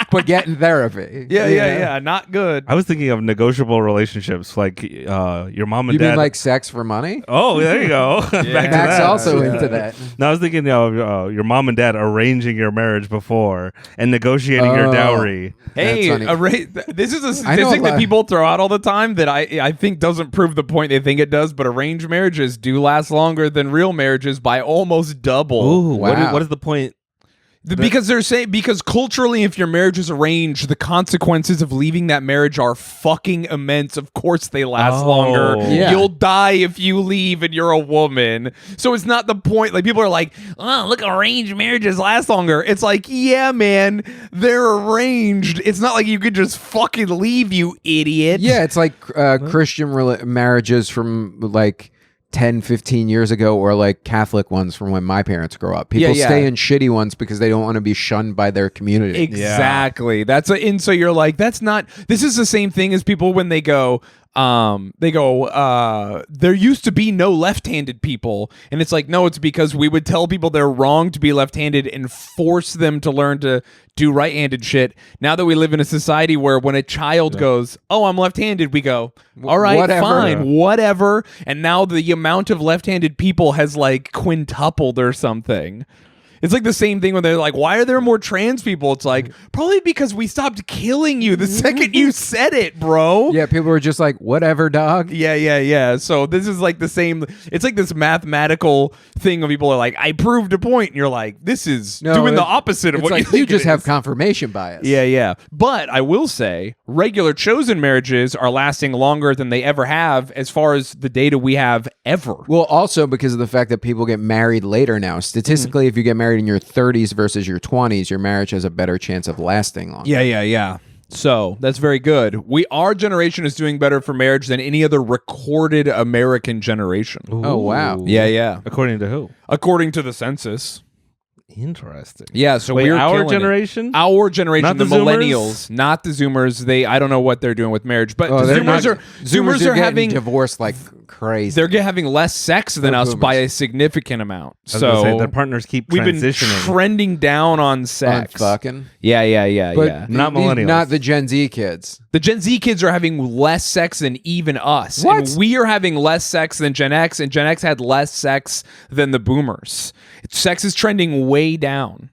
But get in therapy. Yeah. Not good. I was thinking of negotiable relationships, like your mom and you dad. mean like sex for money? Oh, there you go. Back to Max that. also into that. No, I was thinking of your mom and dad arranging your marriage before and negotiating your dowry. Hey, this is a statistic that people throw out all the time that I think doesn't prove the point they think it does, but arranged marriages do last longer than real marriages by almost double. Ooh, wow. What is the point? Because they're saying, because culturally, if your marriage is arranged, the consequences of leaving that marriage are fucking immense. Of course they last longer. Yeah. You'll die if you leave and you're a woman. So it's not the point. Like, people are like, "Oh, look, arranged marriages last longer." It's like, yeah, man, they're arranged. It's not like you could just fucking leave, you idiot. Yeah, it's like Christian marriages from like 10, 15 years ago, or like Catholic ones from when my parents grew up. People stay in shitty ones because they don't want to be shunned by their community. Exactly. And so you're like, this is the same thing as people when they go, there used to be no left-handed people. And it's like, no, it's because we would tell people they're wrong to be left-handed and force them to learn to do right-handed shit. Now that we live in a society where when a child goes, "Oh, I'm left-handed," we go, "All right, Whatever. fine, whatever." And now the amount of left-handed people has like quintupled or something. It's like the same thing when they're like, "Why are there more trans people?" It's like, probably because we stopped killing you the second you said it, bro. Yeah, people were just like, "Whatever, dog." Yeah. So this is like the same. It's like this mathematical thing of people are like, "I proved a point," and you're like, "This is doing the opposite of what like you think." You just it have is. confirmation bias. Yeah. But I will say, regular chosen marriages are lasting longer than they ever have, as far as the data we have ever. Well, also because of the fact that people get married later now. Statistically, if you get married in your 30s versus your 20s, your marriage has a better chance of lasting longer. Yeah. So that's very good. Our generation is doing better for marriage than any other recorded American generation. Oh, wow. Yeah. According to who? According to the census. Interesting. Yeah, so Wait, we're our killing it. generation? Our generation, Not the the Zoomers? millennials, not the Zoomers. I don't know what they're doing with marriage, but the they're Zoomers not- are Zoomers are having getting divorced like crazy. they're having less sex than Or us boomers. by a significant amount. I was gonna say, So their partners keep we've been transitioning. trending down on On sex. fucking. Yeah. But Not these- millennials. Not the Gen Z kids. The Gen Z kids are having less sex than even us. What? And we are having less sex than Gen X, and Gen X had less sex than the boomers. Sex is trending way down.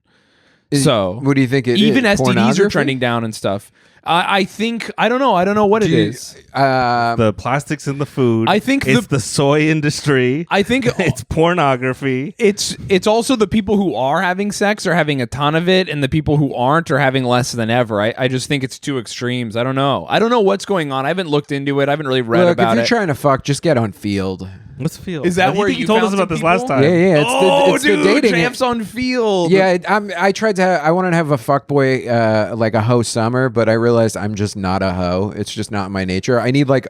So What do you think it even is? STDs are Pornography? trending down and stuff. I think I don't know what it is. The plastics in the food. I think it's the soy industry. I think it's pornography. it's also the people who are having sex are having a ton of it, and the people who aren't are having less than ever. I just think it's two extremes. I don't know what's going on. I haven't looked into it. I haven't really read Look, about if you're it. trying to fuck, just get on Field. Let's feel. Is that I where think you told found us about some this last people? time? Yeah. It's dude, the dating. Champs on Field. Yeah, I tried to. I wanted to have a fuckboy, like a hoe summer, but I realized I'm just not a hoe. It's just not my nature. I need like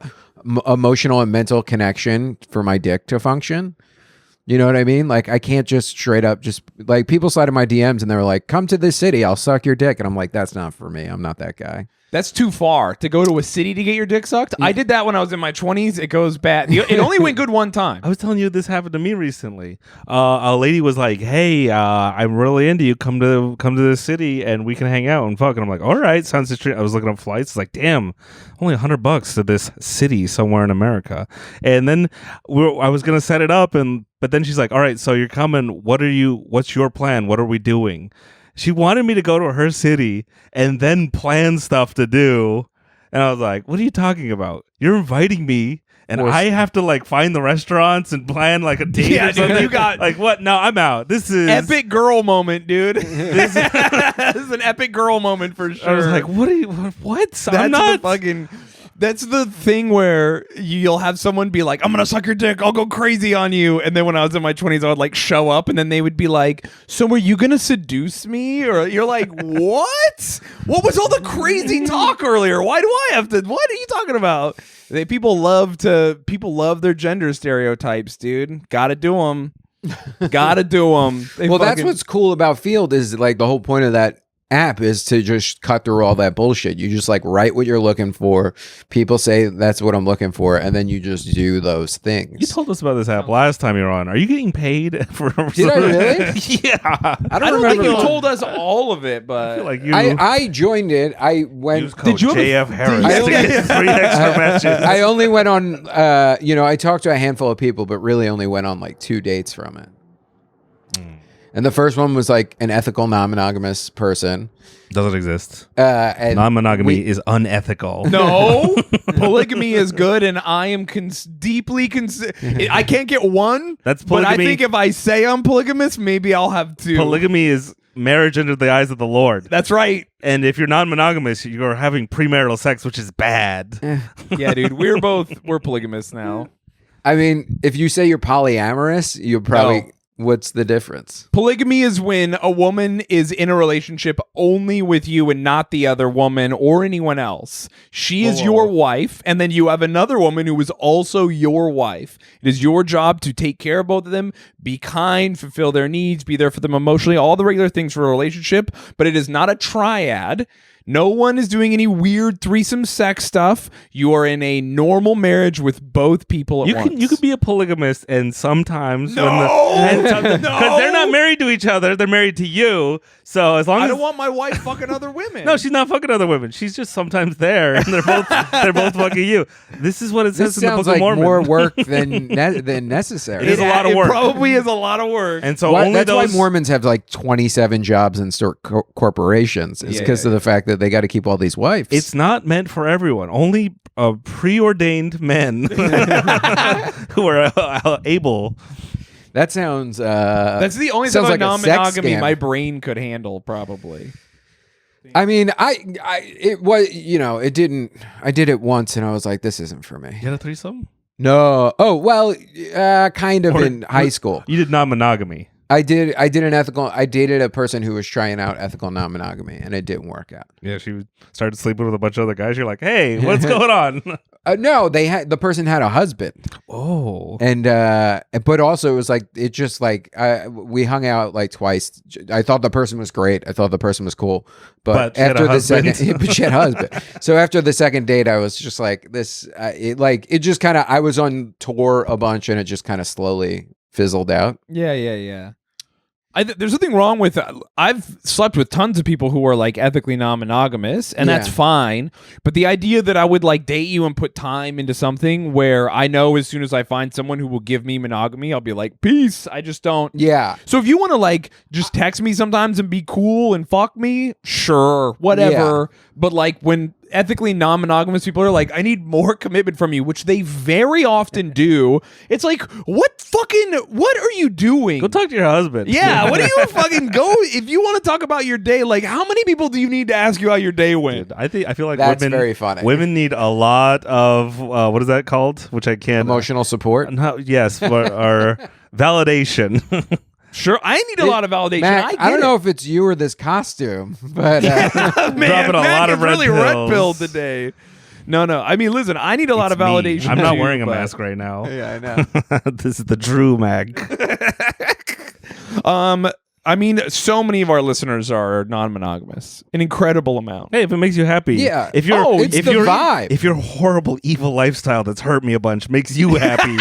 emotional and mental connection for my dick to function. You know what I mean? Like I can't just straight up just like people slide in my DMs and they're like, "Come to this city, I'll suck your dick," and I'm like, "That's not for me. I'm not that guy." That's too far to go to a city to get your dick sucked. I did that when I was in my 20s. It goes bad. It only went good one time. I was telling you this happened to me recently. A lady was like, "Hey, I'm really into you. Come to the city and we can hang out and fuck." And I'm like, "All right, sounds interesting." I was looking up flights. It's like, damn, only $100 to this city somewhere in America. And then I was gonna set it up, but then she's like, "All right, so you're coming. What's your plan? What are we doing?" She wanted me to go to her city and then plan stuff to do. And I was like, what are you talking about? You're inviting me and I have to like find the restaurants and plan like a date or something. Dude, you got like what? No, I'm out. This is epic girl moment, dude. This is an epic girl moment for sure. I was like, what are you? What? That's the thing where you'll have someone be like, I'm gonna suck your dick, I'll go crazy on you. And then when I was in my 20s, I would like show up and then they would be like, so were you gonna seduce me? Or you're like, what? What was all the crazy talk earlier? Why do I have to? What are you talking about? People love their gender stereotypes, dude. Gotta do them. Gotta do them. Well, that's what's cool about Field is like the whole point of that app is to just cut through all that bullshit. You just like write what you're looking for. People say that's what I'm looking for, and then you just do those things. You told us about this app last time you were on. Are you getting paid for? Did I really? Yeah. I don't think you told us all of it, but I feel like I joined it. I went. Did you JF Harris to get 3 extra matches? I only went on. I talked to a handful of people, but really only went on like 2 dates from it. And the first one was like an ethical non-monogamous person. Doesn't exist. And non-monogamy is unethical. No, polygamy is good, and I am deeply I can't get one. That's polygamy. But I think if I say I'm polygamous, maybe I'll have 2. Polygamy is marriage under the eyes of the Lord. That's right. And if you're non-monogamous, you're having premarital sex, which is bad. Yeah, dude, we're polygamous now. I mean, if you say you're polyamorous, you'll probably. No. What's the difference? Polygamy is when a woman is in a relationship only with you and not the other woman or anyone else. She is your wife, and then you have another woman who is also your wife. It is your job to take care of both of them, be kind, fulfill their needs, be there for them emotionally, all the regular things for a relationship, but it is not a triad. No one is doing any weird threesome sex stuff. You are in a normal marriage with both people at once. You could be a polygamist, and sometimes because they're not married to each other, they're married to you. So as long as I don't want my wife fucking other women. No, she's not fucking other women. She's just sometimes there, and they're both fucking you. This is what it says in the Book of Mormon. More work than necessary. It is a lot of work. It probably is a lot of work. And so that's why Mormons have like 27 jobs and start corporations. It's because of the fact that they got to keep all these wives. It's not meant for everyone. Only preordained men who are able. That sounds. That's the only thing like non-monogamy my brain could handle, probably. I mean, it was, it didn't. I did it once, and I was like, this isn't for me. You had a threesome? No. Oh well, kind of in high school. You did non-monogamy. I dated a person who was trying out ethical non-monogamy, and it didn't work out. Yeah, she started sleeping with a bunch of other guys. You're like, hey, what's going on? No, the person had a husband. Oh, and but also it was like we hung out like twice. I thought the person was great. I thought the person was cool, but after the second, but she had a husband. So after the second date, I was just like this. It just kind of. I was on tour a bunch, and it just kind of slowly fizzled out. Yeah. There's nothing wrong with I've slept with tons of people who are like ethically non-monogamous, and that's fine. But the idea that I would like date you and put time into something where I know as soon as I find someone who will give me monogamy, I'll be like, peace. I just don't. Yeah. So if you want to like just text me sometimes and be cool and fuck me, sure, whatever. Yeah. But like when ethically non-monogamous people are like, I need more commitment from you, which they very often do. It's like, what are you doing? Go talk to your husband. Yeah, what do you fucking go? If you want to talk about your day, like how many people do you need to ask you how your day went? Dude, I feel like that's very funny. Women need a lot of what is that called? Which I can't. Emotional support. Yes, or validation. Sure, I need a lot of validation. Mac, I don't know if it's you or this costume, but dropping a lot of red pilled today. No. I mean, listen, I need a lot of validation. I'm not wearing a mask right now. Yeah, I know. This is the Drew mag. I mean, so many of our listeners are non-monogamous. An incredible amount. Hey, if it makes you happy. Yeah. It's the vibe. If your horrible, evil lifestyle that's hurt me a bunch makes you happy,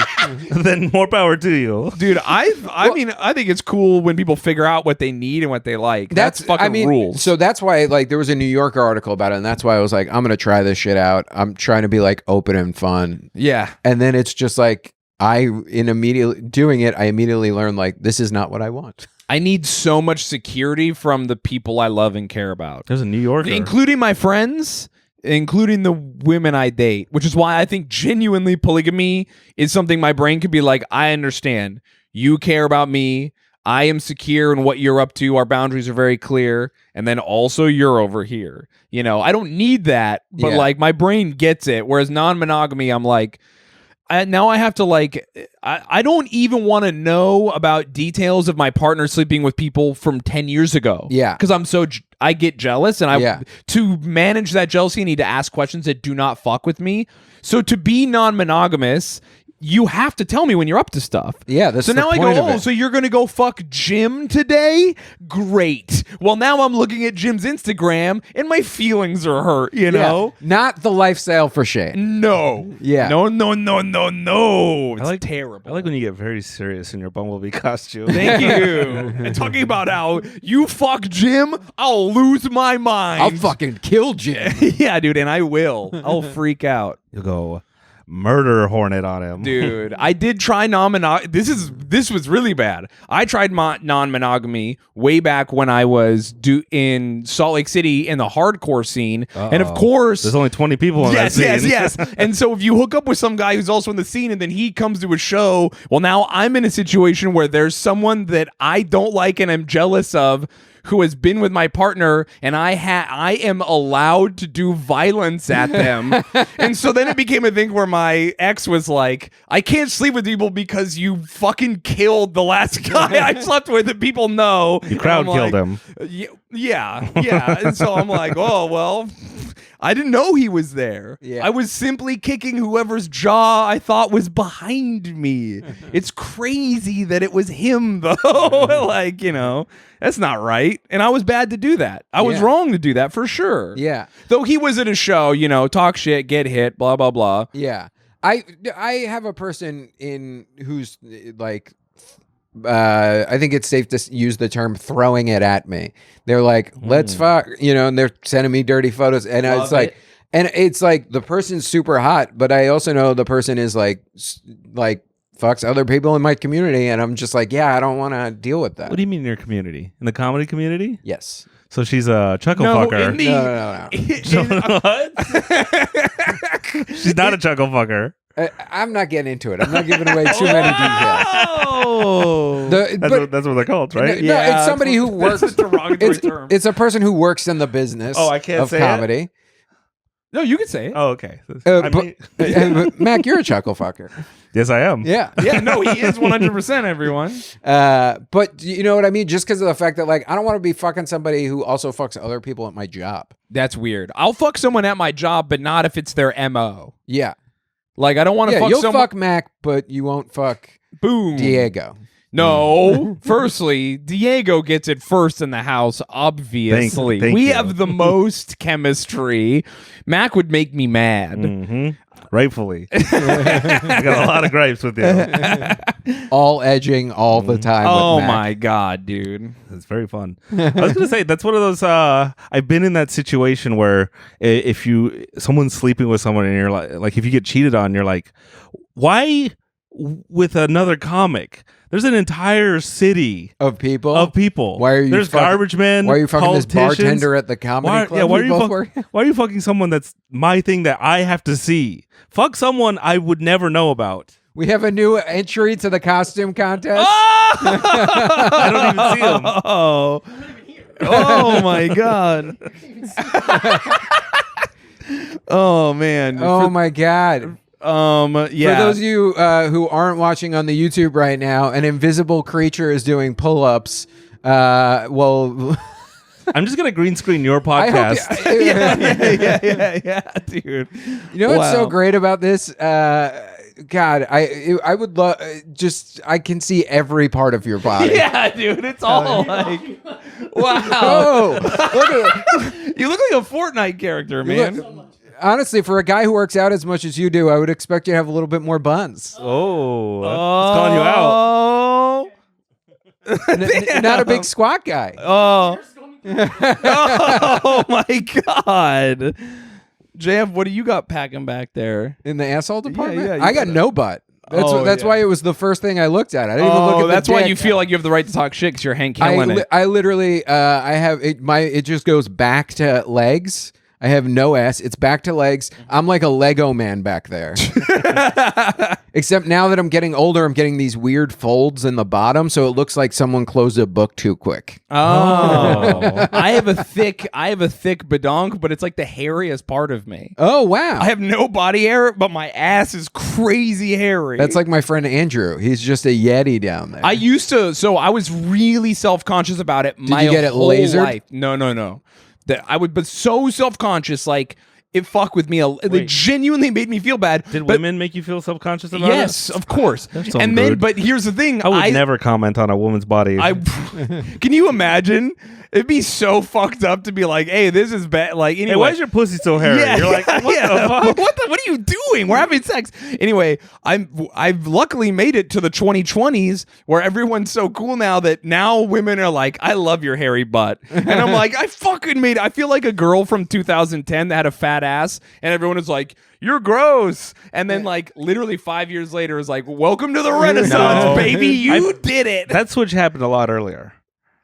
then more power to you. Dude, I mean, I think it's cool when people figure out what they need and what they like. That's fucking rules. So that's why, like, there was a New Yorker article about it, and that's why I was like, I'm going to try this shit out. I'm trying to be, like, open and fun. Yeah. And then it's just like, in immediately doing it, I immediately learned like this is not what I want. I need so much security from the people I love and care about. There's a New Yorker, including my friends, including the women I date, which is why I think genuinely polygamy is something my brain could be like, I understand. You care about me. I am secure in what you're up to. Our boundaries are very clear. And then also you're over here. You know, I don't need that, but like my brain gets it. Whereas non-monogamy, I'm like, now I have to like, I don't even want to know about details of my partner sleeping with people from 10 years ago. Yeah. Because I get jealous, and to manage that jealousy, I need to ask questions that do not fuck with me. So to be non-monogamous, you have to tell me when you're up to stuff. Yeah, that's so the now I point go, of it. so you're going to go fuck Jim today? Great. Well, now I'm looking at Jim's Instagram and my feelings are hurt, you know? Not the lifestyle for Shayne. No. Yeah. No. It's terrible. I like when you get very serious in your Bumblebee costume. Thank you. And talking about how you fuck Jim, I'll lose my mind. I'll fucking kill Jim. Yeah, dude, and I will. I'll freak out. You'll go murder hornet on him. Dude, I did try non-monogamy. This was really bad. I tried non-monogamy way back when I was in Salt Lake City in the hardcore scene. And of course, there's only 20 people in that scene. Yes. And so if you hook up with some guy who's also in the scene and then he comes to a show, well, now I'm in a situation where there's someone that I don't like and I'm jealous of who has been with my partner, and I am allowed to do violence at them. And so then it became a thing where my ex was like, I can't sleep with people because you fucking killed the last guy I slept with, and people know. You crowd killed him. Yeah. And so I'm like, oh, well, I didn't know he was there. Yeah. I was simply kicking whoever's jaw I thought was behind me. It's crazy that it was him, though. Like, you know, that's not right. And I was bad to do that. I was wrong to do that for sure. Yeah. Though he was at a show, you know, talk shit, get hit, blah, blah, blah. Yeah. I have a person in who's like, I think it's safe to use the term throwing it at me. They're like, let's fuck, you know, and they're sending me dirty photos. And it's like the person's super hot, but I also know the person is like fucks other people in my community. And I'm just like, yeah, I don't want to deal with that. What do you mean in your community? In the comedy community? Yes. So she's a chuckle fucker. No. What? She's not a chuckle fucker. I'm not getting into it. I'm not giving away too many details. Oh, that's what they're called, right? No, it's somebody who works. It's a derogatory term. It's a person who works in the business. I can't of say comedy. No, you can say it. Oh, okay. Mac, you're a chuckle fucker. Yes, I am. Yeah. Yeah, no, he is 100%, everyone. But you know what I mean? Just because of the fact that, like, I don't want to be fucking somebody who also fucks other people at my job. That's weird. I'll fuck someone at my job, but not if it's their MO. Yeah. Like, I don't want to fuck you'll someone. fuck Mac, but you won't fuck Boom. Diego. No. Firstly, Diego gets it first in the house, obviously. Thank we you. have the most chemistry. Mac would make me mad. Mm-hmm. Rightfully. I got a lot of gripes with you. All edging all the time. Oh, with Mac. my God, dude. It's very fun. I was gonna say that's one of those. I've been in that situation where if someone's sleeping with someone and you're like if you get cheated on, you're like, why with another comic? There's an entire city of people. Why are you? There's garbage men. Why are you fucking this bartender at the comedy club? Yeah, why are you fucking someone that's my thing that I have to see? Fuck someone I would never know about. We have a new entry to the costume contest. I don't even see him. Oh my God. Oh man. Oh my God. Yeah. For those of you who aren't watching on the YouTube right now, an invisible creature is doing pull-ups. Well, I'm just gonna green screen your podcast. Yeah, dude. You know what's so great about this? God, I would love I can see every part of your body. Yeah, dude. It's all like, wow. Oh, look at You look like a Fortnite character, man. Look, honestly, for a guy who works out as much as you do, I would expect you to have a little bit more buns. Oh, it's calling you out. Not a big squat guy. Oh. Oh my God. JF, what do you got packing back there? In the asshole department? yeah, you I got no butt. That's why it was the first thing I looked at. I didn't even look at the that's why dick. you feel like you have the right to talk shit because you're Hank Hill in it. I literally, I have it. It just goes back to legs. I have no ass. It's back to legs. I'm like a Lego man back there. Except now that I'm getting older, I'm getting these weird folds in the bottom, so it looks like someone closed a book too quick. Oh, I have a thick badonk, but it's like the hairiest part of me. Oh wow! I have no body hair, but my ass is crazy hairy. That's like my friend Andrew. He's just a yeti down there. I used to, so I was really self-conscious about it. Did you get it whole lasered? life. No. That I would, but so self-conscious, like it fucked with me. It genuinely made me feel bad. Did women make you feel self-conscious about it? Yes, of course. That's so and good. then, but here's the thing: I would never comment on a woman's body. Can you imagine? It'd be so fucked up to be like, "Hey, this is bad." Like, anyway, hey, why is your pussy so hairy? Yeah. You're like, what the fuck? What are you doing? We're having sex. Anyway, I've luckily made it to the 2020s where everyone's so cool now that now women are like, I love your hairy butt. And I'm like, I fucking made it. I feel like a girl from 2010 that had a fat ass and everyone is like, you're gross. And then like literally 5 years later is like, welcome to the Renaissance, baby. You did it. That switch happened a lot earlier.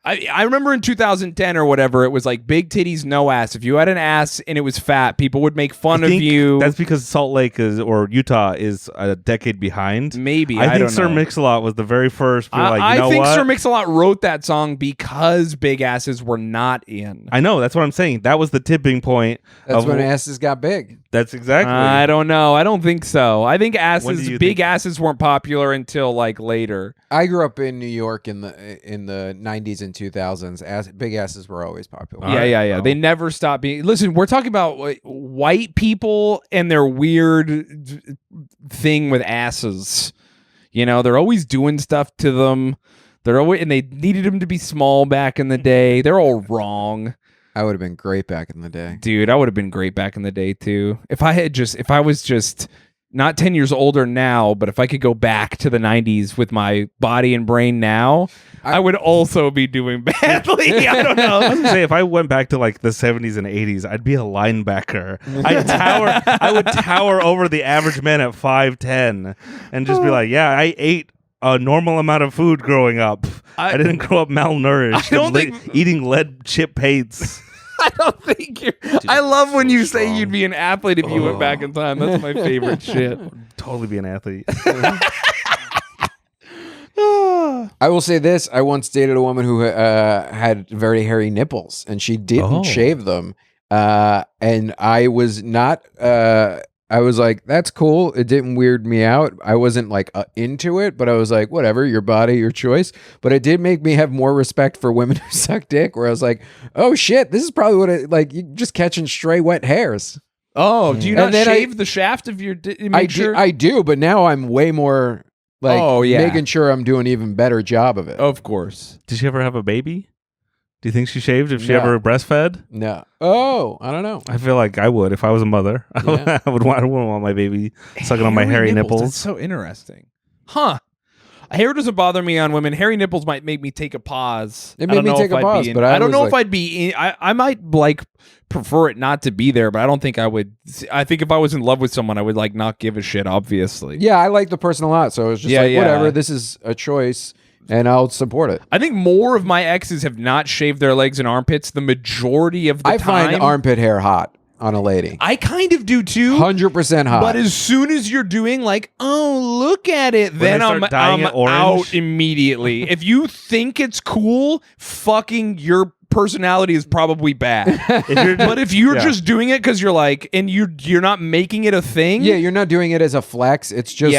I remember in 2010 or whatever, it was like big titties, no ass. If you had an ass and it was fat, people would make fun of you. That's because Salt Lake or Utah is a decade behind. Maybe. I think don't Sir know. Mix-a-Lot was the very first. I think Sir Mix-a-Lot wrote that song because big asses were not in. I know. That's what I'm saying. That was the tipping point. That's when asses got big. That's exactly. I don't know. I don't think so. I think you big think? asses weren't popular until like later. I grew up in New York in the 90s and 2000s. Big asses were always popular. Yeah. Well. They never stopped being. Listen, we're talking about white people and their weird thing with asses. You know, they're always doing stuff to them. And they needed them to be small back in the day. They're all wrong. I would have been great back in the day. Dude, I would have been great back in the day too. If I was just not 10 years older now, but if I could go back to the 90s with my body and brain now, I would also be doing badly. I don't know. I was gonna say, if I went back to like the 70s and 80s, I'd be a linebacker. I would tower over the average man at 5'10" and just be like, yeah, I ate a normal amount of food growing up. I didn't grow up malnourished. I don't think eating lead chip paints. I don't think you're. I love when you say you'd be an athlete if you went back in time. That's my favorite shit. Totally be an athlete. I will say this. I once dated a woman who had very hairy nipples, and she didn't shave them. And I was not... I was like, that's cool. It didn't weird me out. I wasn't like into it, but I was like, whatever, your body, your choice. But it did make me have more respect for women who suck dick, where I was like, oh shit, this is probably what it like. You just catching stray wet hairs. Oh, do you not shave the shaft of your I do, but now I'm way more like making sure I'm doing an even better job of it. Of course. Did she ever have a baby? Do you think she shaved if she ever breastfed? No. Oh, I don't know. I feel like I would if I was a mother. Yeah. I wouldn't want my baby sucking on my hairy nipples. That's so interesting. Huh. Hair doesn't bother me on women. Hairy nipples might make me take a pause. It made me take a pause, but I don't know was if I'd be in. I might like prefer it not to be there, but I don't think I would. I think if I was in love with someone, I would like not give a shit, obviously. Yeah, I like the person a lot, so it was just whatever. This is a choice. And I'll support it. I think more of my exes have not shaved their legs and armpits the majority of the time. I find armpit hair hot on a lady. I kind of do too. 100% hot. But as soon as you're doing like, oh, look at it, then I'm out immediately. If you think it's cool, fucking your personality is probably bad. But if you're just doing it because you're like, and you're not making it a thing. Yeah, you're not doing it as a flex. It's just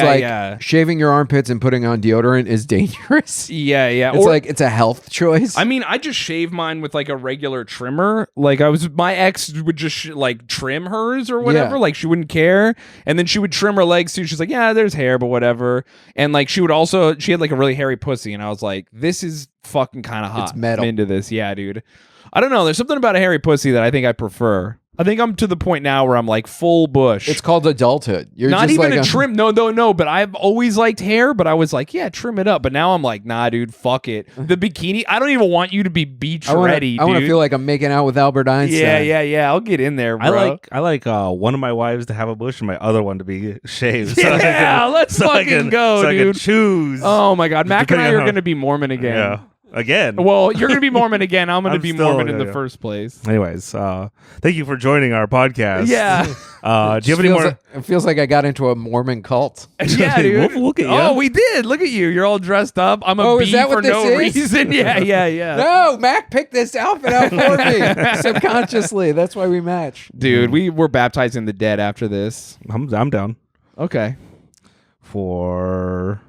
shaving your armpits and putting on deodorant is dangerous. Yeah. It's like it's a health choice. I mean, I just shave mine with like a regular trimmer. Like my ex would just like trim hers or whatever. Yeah. Like she wouldn't care. And then she would trim her legs too. She's like, yeah, there's hair, but whatever. And like she had like a really hairy pussy. And I was like, this is fucking kind of hot. It's metal. I'm into this. Yeah, dude. I don't know. There's something about a hairy pussy that I think I prefer. I think I'm to the point now where I'm like full bush. It's called adulthood. You're not just even like a trim. No. But I've always liked hair, but I was like, yeah, trim it up. But now I'm like, nah, dude, fuck it. The bikini, I don't even want you to be beach ready, dude. I want to feel like I'm making out with Albert Einstein. Yeah. I'll get in there, bro. I like one of my wives to have a bush and my other one to be shaved. Yeah, let's fucking go, so dude. I can choose. Oh my God, Mac and I Depending are on going to be Mormon again. Yeah. Again. Well, you're going to be Mormon again. I'm going to be still- Mormon in yeah, the yeah. first place. Anyways, thank you for joining our podcast. Yeah. It Do you have any more? It feels like I got into a Mormon cult. Yeah, dude. We'll look at you. Oh, we did. Look at you. You're all dressed up. I'm a Oh, bee is that for what this no is? reason. Yeah. No, Mac picked this outfit out for me subconsciously. That's why we match. Dude, we're baptizing the dead after this. I'm down Okay. for.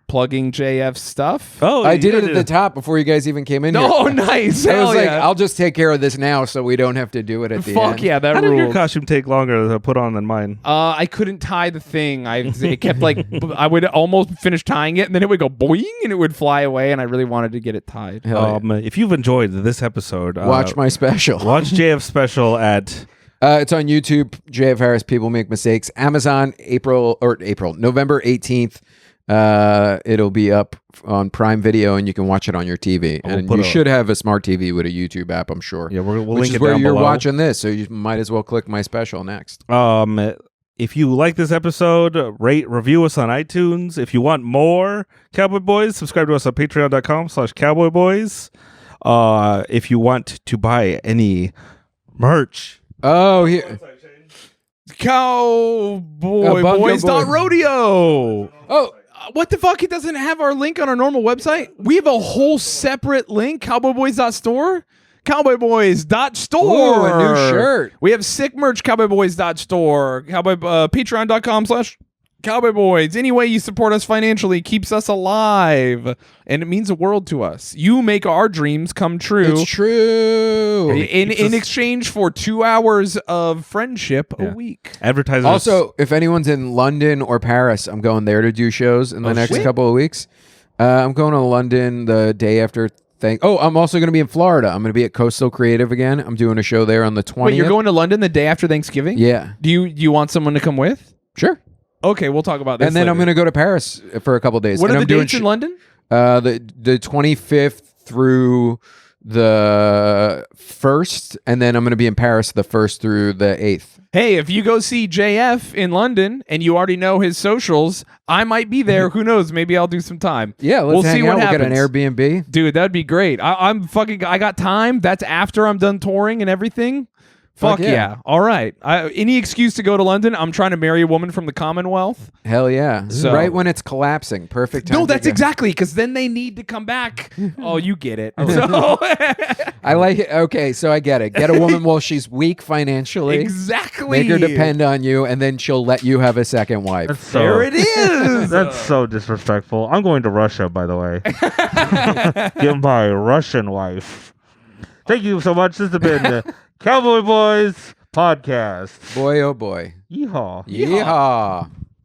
Plugging JF stuff. Oh, I did it at the top before you guys even came in here. Oh, nice. I Hell was like, yeah. I'll just take care of this now so we don't have to do it at the Fuck end. yeah, that How did your rules. costume take longer to put on than mine? I couldn't tie the thing. It kept like I would almost finish tying it, and then it would go boing, and it would fly away. And I really wanted to get it tied. Hell yeah. If you've enjoyed this episode, Watch my special. watch JF special at. It's on YouTube. JF Harris, People Make Mistakes. Amazon, November 18th. It'll be up on Prime Video, and you can watch it on your TV. We'll And put you a- should have a smart TV with a YouTube app, I'm sure. Yeah, we'll Which link is it where down you're below. watching this, so you might as well click my special next. If you like this episode, rate, review us on iTunes. If you want more Cowboy Boys, subscribe to us on patreon.com/cowboyboys. If you want to buy any merch. Oh, here. Cowboyboys.rodeo. Oh, What the fuck? It doesn't have our link on our normal website. We have a whole separate link. Cowboyboys.store. Cowboyboys.store. Ooh, a new shirt. We have sick merch. Cowboyboys.store. Patreon.com/cowboyboys. Any way you support us financially keeps us alive, and it means the world to us. You make our dreams come true. it's true. In exchange for 2 hours of friendship a week. Advertisers. Also, if anyone's in London or Paris, I'm going there to do shows in the next shit. couple of weeks. I'm going to London the day after. I'm also going to be in Florida. I'm going to be at Coastal Creative again. I'm doing a show there on the 20th. Wait, you're going to London the day after Thanksgiving? Yeah. Do you want someone to come with? Sure. Okay, we'll talk about this. And then I'm later. going to go to Paris for a couple of days. What and are I'm the doing dates in London? the 25th through the 1st, and then I'm going to be in Paris the 1st through the 8th. Hey, if you go see JF in London and you already know his socials, I might be there. Who knows? Maybe I'll do some time. Yeah, let's we'll hang see out. what We'll get an happens. Airbnb. Dude, that'd be great. I got time. That's after I'm done touring and everything. Fuck yeah. yeah. All right. Any excuse to go to London. I'm trying to marry a woman from the Commonwealth. Hell yeah. So- Right when it's collapsing. Perfect time. No, to that's go. exactly, because then they need to come back. Oh, you get it. So, I like it. Okay, so I get it. Get a woman while she's weak financially. exactly. Make her depend on you, and then she'll let you have a second wife. There it is. That's so disrespectful. I'm going to Russia, by the way. Get my Russian wife. Thank you so much. This has been the Cowboy Boys podcast. Boy, oh boy. Yeehaw. Yeehaw.